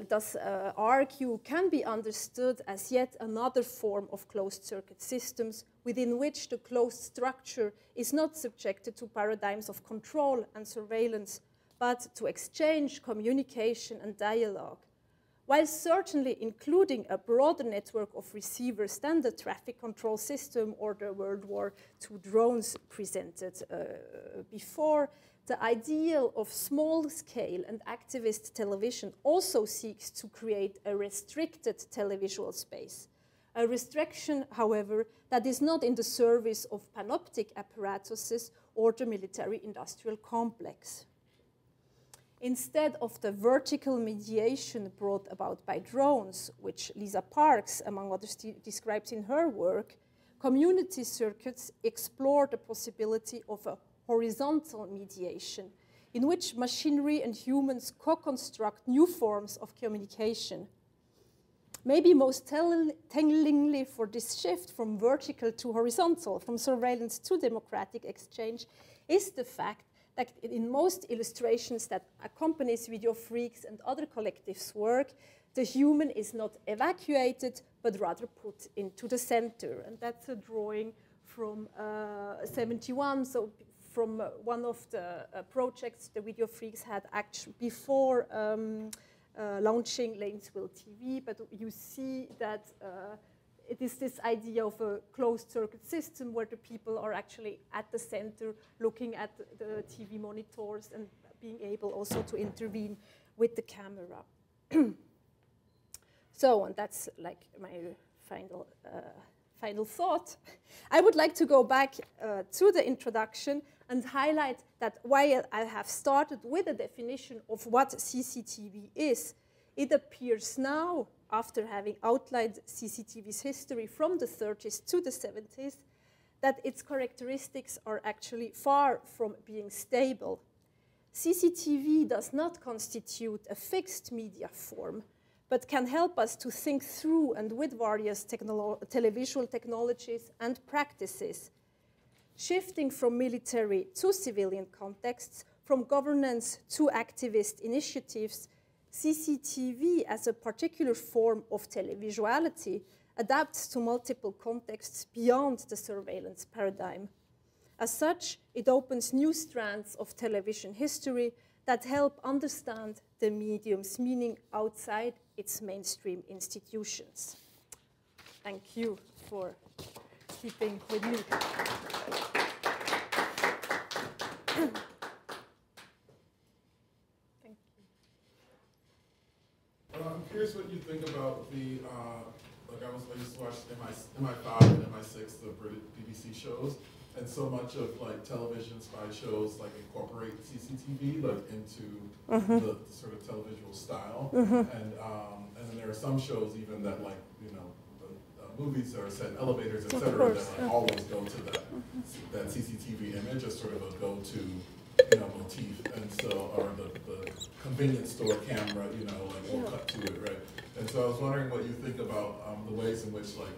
thus argue, can be understood as yet another form of closed-circuit systems within which the closed structure is not subjected to paradigms of control and surveillance, but to exchange, communication, and dialogue, while certainly including a broader network of receivers than the traffic control system or the World War II drones presented before. The ideal of small-scale and activist television also seeks to create a restricted televisual space. A restriction, however, that is not in the service of panoptic apparatuses or the military-industrial complex. Instead of the vertical mediation brought about by drones, which Lisa Parks, among others, describes in her work, community circuits explore the possibility of a horizontal mediation, in which machinery and humans co-construct new forms of communication. Maybe most tellingly for this shift from vertical to horizontal, from surveillance to democratic exchange, is the fact that in most illustrations that accompanies Videofreex and other collectives' work, the human is not evacuated, but rather put into the center. And that's a drawing from 71, so from one of the projects the Videofreex had actually before launching Lanesville TV, but you see that it is this idea of a closed-circuit system where the people are actually at the center looking at the TV monitors and being able also to intervene with the camera. So, and that's like my final thought. I would like to go back to the introduction and highlight that while I have started with a definition of what CCTV is, it appears now, after having outlined CCTV's history from the 30s to the 70s, that its characteristics are actually far from being stable. CCTV does not constitute a fixed media form, but can help us to think through and with various televisual technologies and practices, shifting from military to civilian contexts, from governance to activist initiatives. CCTV as a particular form of televisuality adapts to multiple contexts beyond the surveillance paradigm. As such, it opens new strands of television history that help understand the medium's meaning outside its mainstream institutions. Thank you for keeping with me. Thank you. I'm curious what you think about the, like I used to watch MI5 and MI6, the British BBC shows, and so much of like television spy shows like incorporate CCTV like into the sort of televisual style, and then there are some shows even that like movies that are set in elevators, etc., that like always go to that CCTV image as sort of a go-to motif, and so or the convenience store camera like we'll cut to it, right? And so I was wondering what you think about the ways in which like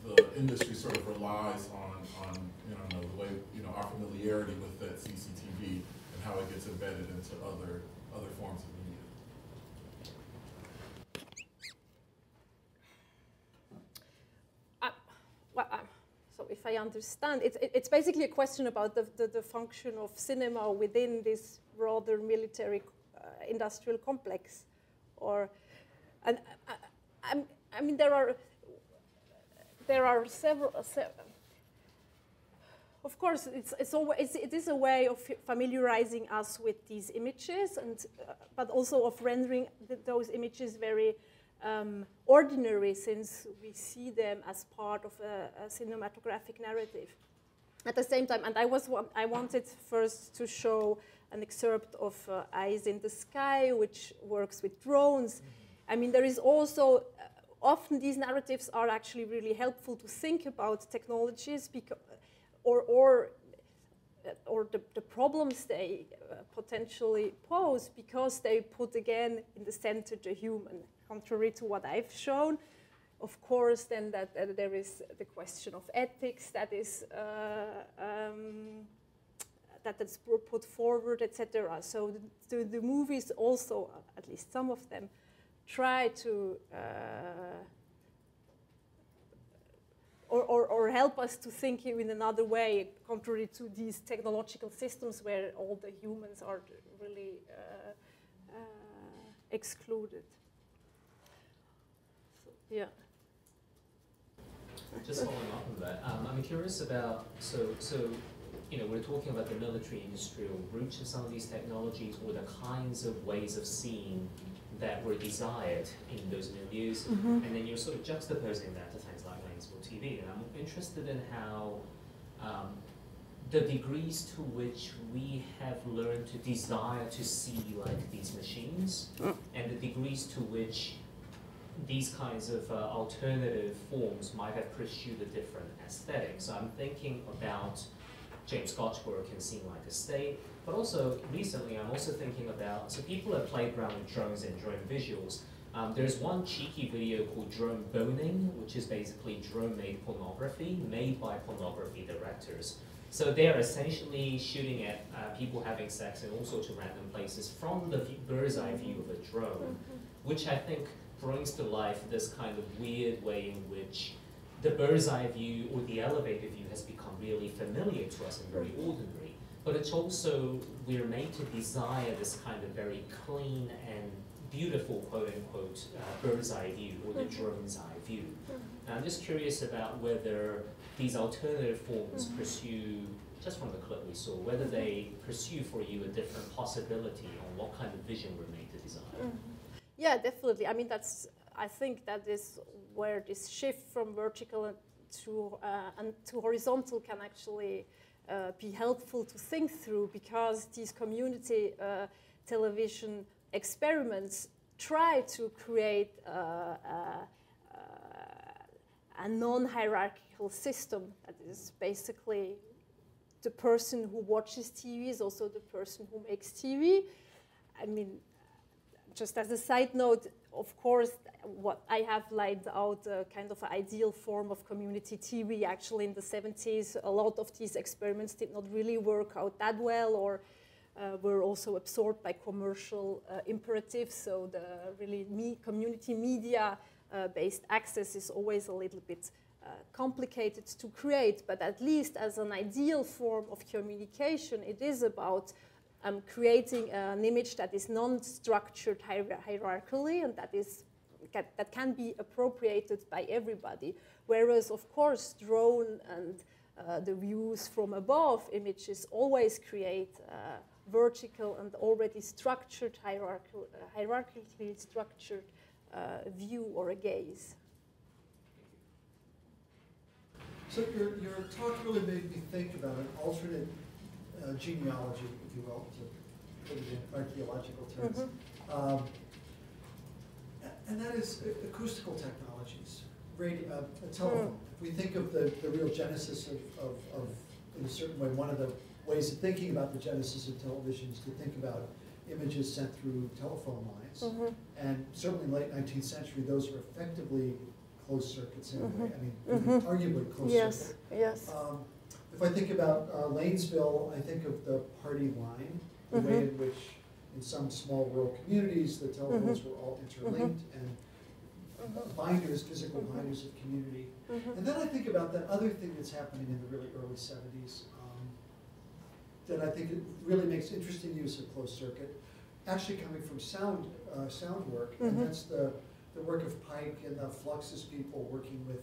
the industry sort of relies on the way our familiarity with that CCTV and how it gets embedded into other forms of media. So if I understand, it's basically a question about the function of cinema within this broader military industrial complex, and I mean there are several. Of course, it is a way of familiarizing us with these images, but also of rendering those images very ordinary, since we see them as part of a cinematographic narrative. At the same time, and I wanted first to show an excerpt of Eyes in the Sky, which works with drones. I mean, there is also, often these narratives are actually really helpful to think about technologies or the problems they potentially pose, because they put again in the center the human, contrary to what I've shown. Of course, then that there is the question of ethics that is that's put forward, etc. So the movies also, at least some of them, try to or help us to think in another way, contrary to these technological systems where all the humans are really excluded. So, yeah. Just following up on that, I'm curious about, so we're talking about the military industrial roots of some of these technologies, or the kinds of ways of seeing that were desired in those milieux, and then you're sort of juxtaposing that to things like Lanesville TV, and I'm interested in how the degrees to which we have learned to desire to see like these machines, and the degrees to which these kinds of alternative forms might have pursued a different aesthetic. So I'm thinking about James Scott's work in Seem Like a State, but also recently I'm also thinking about, so people have played around with drones and drone visuals. There's one cheeky video called Drone Boning, which is basically drone-made pornography made by pornography directors. So they're essentially shooting at people having sex in all sorts of random places from the bird's eye view of a drone, which I think brings to life this kind of weird way in which the bird's eye view or the elevator view has become really familiar to us and very ordinary. But it's also, we're made to desire this kind of very clean and beautiful, quote unquote, bird's eye view or the drone's eye view. And I'm just curious about whether these alternative forms pursue, just from the clip we saw, whether they pursue for you a different possibility on what kind of vision we're made to desire. Yeah, definitely. I mean, I think that is where this shift from vertical to horizontal can actually be helpful to think through, because these community television experiments try to create a non-hierarchical system that is basically the person who watches TV is also the person who makes TV. I mean, just as a side note, of course, what I have laid out a kind of an ideal form of community TV. Actually, in the 70s, a lot of these experiments did not really work out that well, or were also absorbed by commercial imperatives. So the really community media-based access is always a little bit complicated to create. But at least as an ideal form of communication, it is about creating an image that is non-structured hierarchically, and that can be appropriated by everybody. Whereas, of course, drone and the views from above images always create vertical and already structured, hierarchically structured view or a gaze. So your talk really made me think about an alternate genealogy, if you will, to put it in archaeological terms. And that is acoustical technologies, radio, telephone. If we think of the real genesis of, in a certain way, one of the ways of thinking about the genesis of television is to think about images sent through telephone lines. And certainly in the late 19th century, those were effectively closed circuits in a way. I mean, arguably closed circuit. Yes. If I think about Lanesville, I think of the party line, the way in which in some small rural communities the telephones were all interlinked and binders, physical binders of community. And then I think about that other thing that's happening in the really early 70s that I think it really makes interesting use of closed circuit, actually coming from sound work, and that's the work of Pike and the Fluxus people working with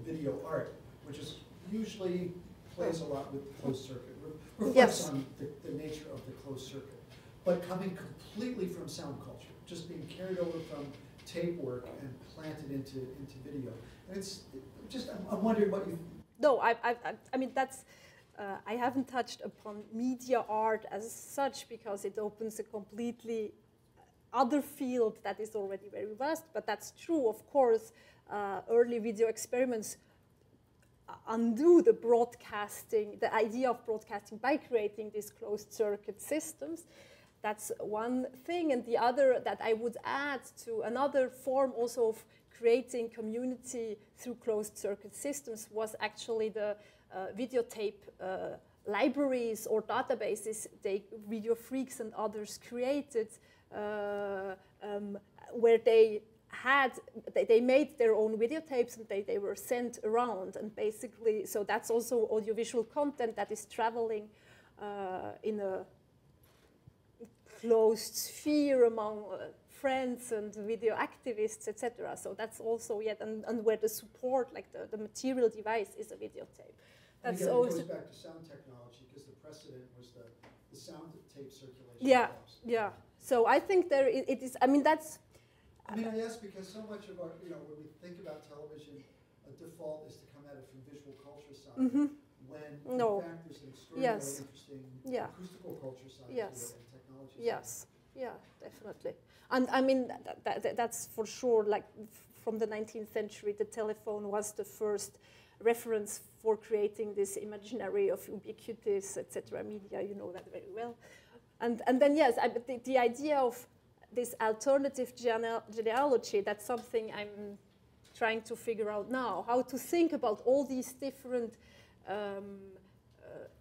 video art, which is usually plays a lot with closed circuit, reflects on the nature of the closed circuit, but coming completely from sound culture, just being carried over from tape work and planted into video. And it's just, I'm wondering what you... No, I mean, that's, I haven't touched upon media art as such because it opens a completely other field that is already very vast, but that's true, of course. Early video experiments undo the broadcasting, the idea of broadcasting by creating these closed circuit systems. That's one thing. And the other that I would add to another form also of creating community through closed circuit systems was actually the videotape libraries or databases Videofreex and others created, where they made their own videotapes and they were sent around, and basically, so that's also audiovisual content that is traveling in a closed sphere among friends and video activists, etc. So that's also and where the support, like the material device, is a videotape. That's again, also, it goes back to sound technology because the precedent was the sound tape circulation. Yeah. So I think it is. I mean, that's. I mean, I ask because so much of our, when we think about television, a default is to come at it from visual culture side, when in fact there's an extraordinarily interesting acoustical culture side to it and technology side. Yeah, definitely. And I mean, that's for sure, like from the 19th century, the telephone was the first reference for creating this imaginary of ubiquitous, etc. media, you know that very well. And then, yes, the idea of this alternative genealogy, that's something I'm trying to figure out now, how to think about all these different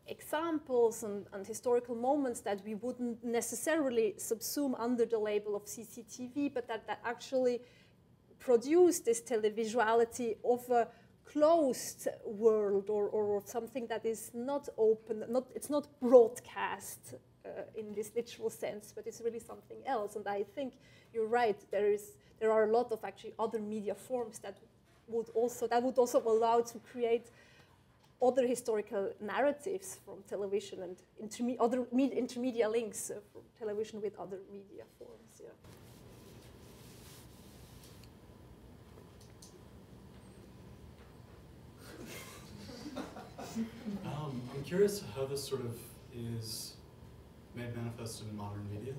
examples and historical moments that we wouldn't necessarily subsume under the label of CCTV, but that actually produce this televisuality of a closed world or something that is not open, it's not broadcast in this literal sense, but it's really something else. And I think you're right. There are a lot of actually other media forms that would also allow to create other historical narratives from television and other intermedia links from television with other media forms. Yeah. I'm curious how this sort of is made manifest in modern media.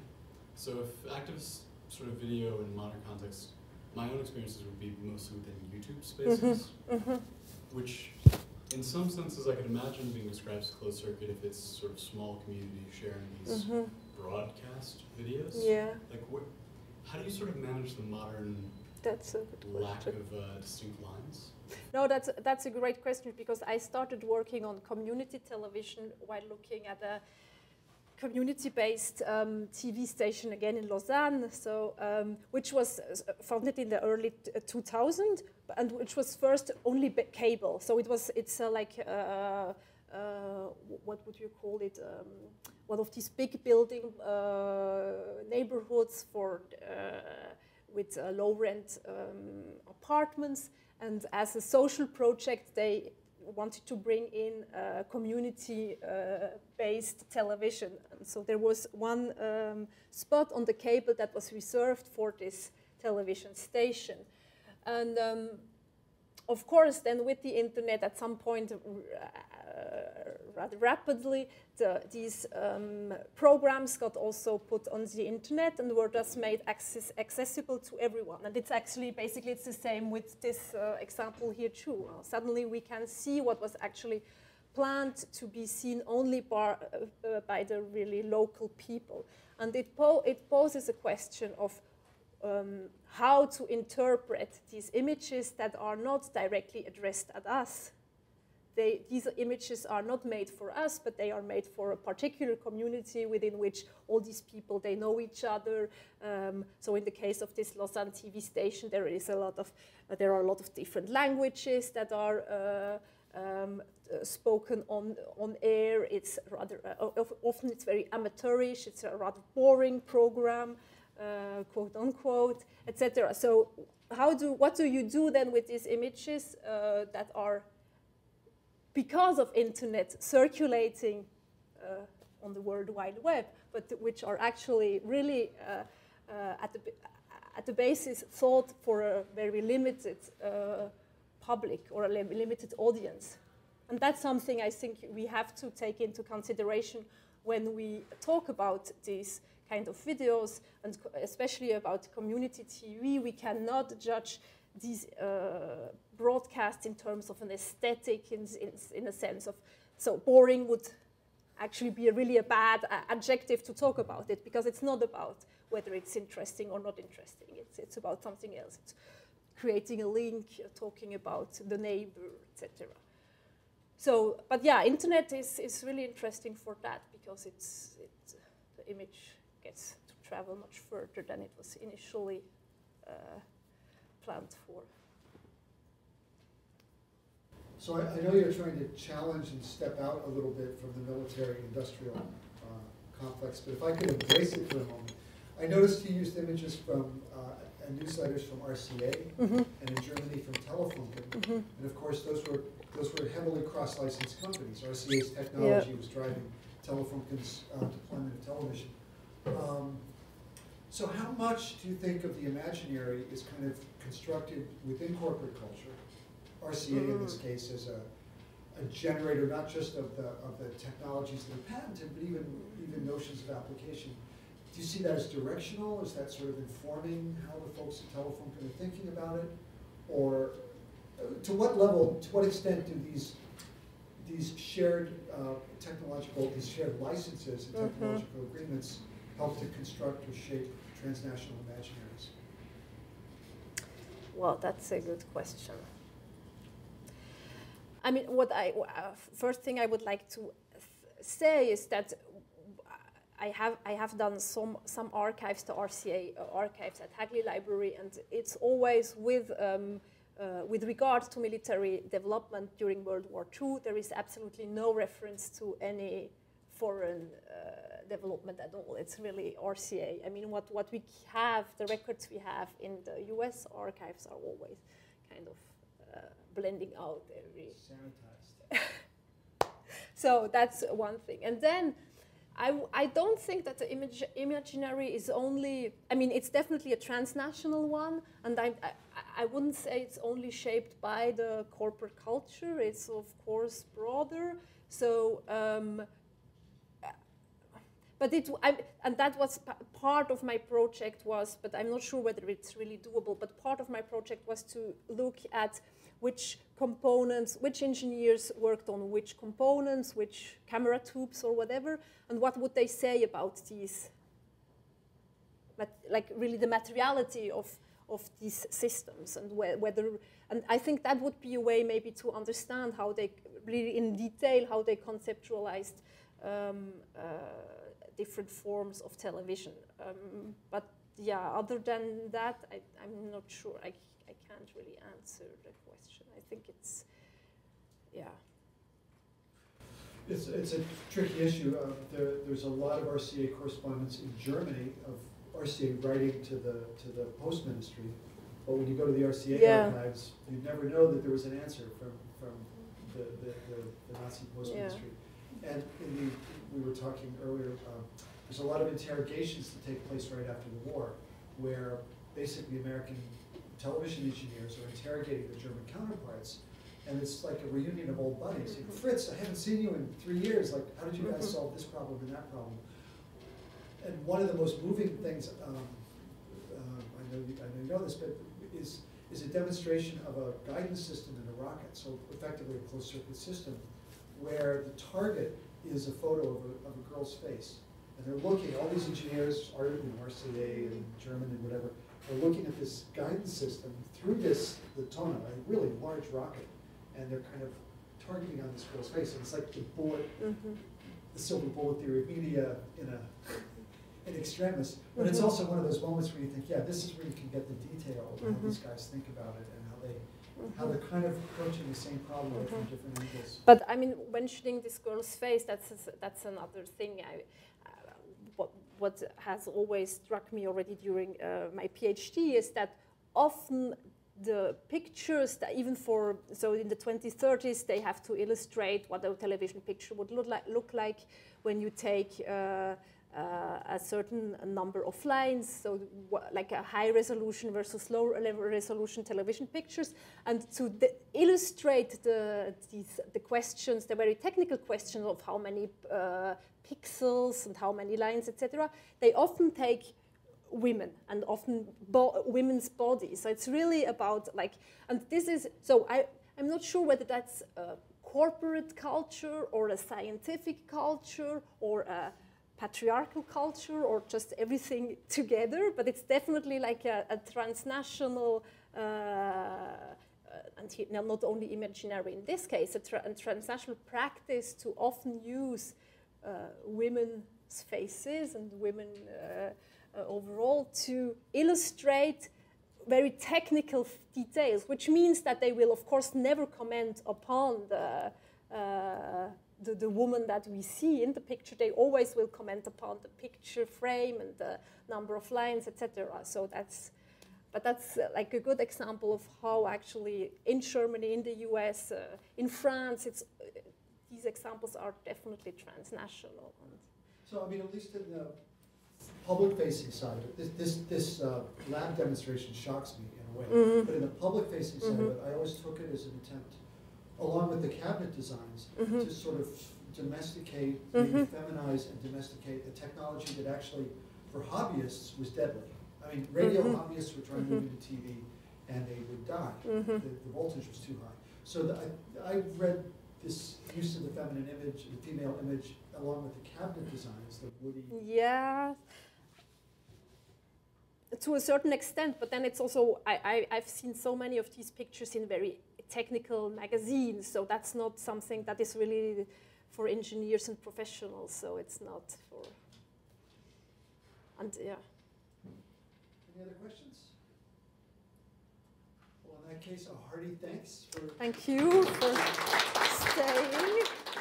So if activist sort of video in modern context my own experiences would be mostly within YouTube spaces, which in some senses I could imagine being described as closed circuit if it's sort of small community sharing these broadcast videos. Yeah. Like, how do you sort of manage the modern That's a good lack question. of distinct lines? No, that's a great question, because I started working on community television while looking at a community-based TV station again in Lausanne, so which was founded in the early 2000s, and which was first only cable. So it's like what would you call it? One of these big building neighborhoods for with low rent apartments, and as a social project they wanted to bring in community-based television. And so there was one spot on the cable that was reserved for this television station. And of course, then with the internet, at some point, rather rapidly, these programs got also put on the internet and were thus made accessible to everyone. And it's actually, basically, it's the same with this example here too. Suddenly we can see what was actually planned to be seen only by the really local people. And it poses a question of how to interpret these images that are not directly addressed at us. These images are not made for us, but they are made for a particular community within which all these people, they know each other. So in the case of this Lausanne TV station, there are a lot of different languages that are spoken on air. It's rather often it's very amateurish. It's a rather boring program, quote unquote, etc. So what do you do then with these images that are, because of internet, circulating on the World Wide Web, but which are actually really at the basis thought for a very limited public or a limited audience? And that's something I think we have to take into consideration when we talk about these kind of videos, and especially about community TV. We cannot judge these broadcasts in terms of an aesthetic, in a sense of, so boring would actually be really a bad adjective to talk about it, because it's not about whether it's interesting or not interesting. It's about something else. It's creating a link, talking about the neighbor, etc. So, but yeah, internet is really interesting for that, because the image gets to travel much further than it was initially planned for. So I know you're trying to challenge and step out a little bit from the military-industrial complex, but if I could embrace it for a moment. I noticed you used images from and newsletters from RCA and in Germany from Telefunken, and of course those were heavily cross-licensed companies. RCA's technology was driving Telefunken's deployment of television. So how much do you think of the imaginary is kind of constructed within corporate culture? RCA in this case is a generator not just of the technologies that are patented, but even notions of application. Do you see that as directional? Is that sort of informing how the folks at Telefunken are thinking about it? Or to what level, to what extent do these shared these shared licenses and technological agreements help to construct or shape transnational imaginaries? Well, that's a good question. I mean, first thing I would like to say is that I have done some archives, the RCA archives at Hagley Library, and it's always with regard to military development during World War II. There is absolutely no reference to any foreign development at all. It's really RCA. I mean, what we have, the records we have in the US archives are always kind of blending out every... Sanitized. So that's one thing. And then I don't think that the imaginary is only, I mean, it's definitely a transnational one, and I wouldn't say it's only shaped by the corporate culture. It's, of course, broader. So, but and that was part of my project was, but I'm not sure whether it's really doable, but part of my project was to look at which components, which engineers worked on which components, which camera tubes or whatever, and what would they say about these, like really the materiality of these systems, and whether, and I think that would be a way maybe to understand how they, really in detail, how they conceptualized different forms of television. But yeah, other than that, I'm not sure. I can't really answer the question. I think it's, yeah. It's a tricky issue. There's a lot of RCA correspondence in Germany of RCA writing to the Post Ministry, but when you go to the RCA archives, you never know that there was an answer from the Nazi Post Ministry. And we were talking earlier, there's a lot of interrogations that take place right after the war, where basically American television engineers are interrogating their German counterparts, and it's like a reunion of old buddies. Like, Fritz, I haven't seen you in 3 years. Like, how did you guys solve this problem and that problem? And one of the most moving things, I know you know this, but is a demonstration of a guidance system in a rocket, so effectively a closed circuit system, where the target is a photo of a girl's face. And they're looking, all these engineers, RCA and German and whatever, are looking at this guidance system through the Tona, a really large rocket, and they're kind of targeting on this girl's face. And it's like the bullet, the silver bullet theory of media in extremis. But it's also one of those moments where you think, yeah, this is where you can get the detail of how these guys think about it and how they're kind of approaching the same problem from different angles. But I mean, mentioning this girl's face, that's another thing. What has always struck me already during my PhD is that often the pictures that even so in the 2030s, they have to illustrate what a television picture would look like when you take a certain number of lines, so like a high resolution versus low resolution television pictures, and to illustrate the questions, the very technical questions of how many pixels and how many lines, etc. They often take women and often women's bodies. So it's really about like, and this is, so I'm not sure whether that's a corporate culture or a scientific culture or a patriarchal culture or just everything together, but it's definitely like a transnational, and not only imaginary in this case, a transnational practice to often use women's faces and women overall to illustrate very technical details, which means that they will, of course, never comment upon the woman that we see in the picture. They always will comment upon the picture frame and the number of lines, etc. So that's like a good example of how actually in Germany, in the US, in France, these examples are definitely transnational. So I mean, at least in the public-facing side, this lab demonstration shocks me in a way. But in the public-facing side of it, I always took it as an attempt, along with the cabinet designs, to sort of domesticate, maybe feminize and domesticate a technology that actually, for hobbyists, was deadly. I mean, radio hobbyists would try to move into TV, and they would die. The voltage was too high. So I read this use of the feminine image, the female image, along with the cabinet designs, the woody. Yeah, to a certain extent, but then it's also, I've seen so many of these pictures in very technical magazines, so that's not something that is really for engineers and professionals, so it's not for, and yeah. Any other questions? Well, in that case, a hearty thanks for... Thank you for staying.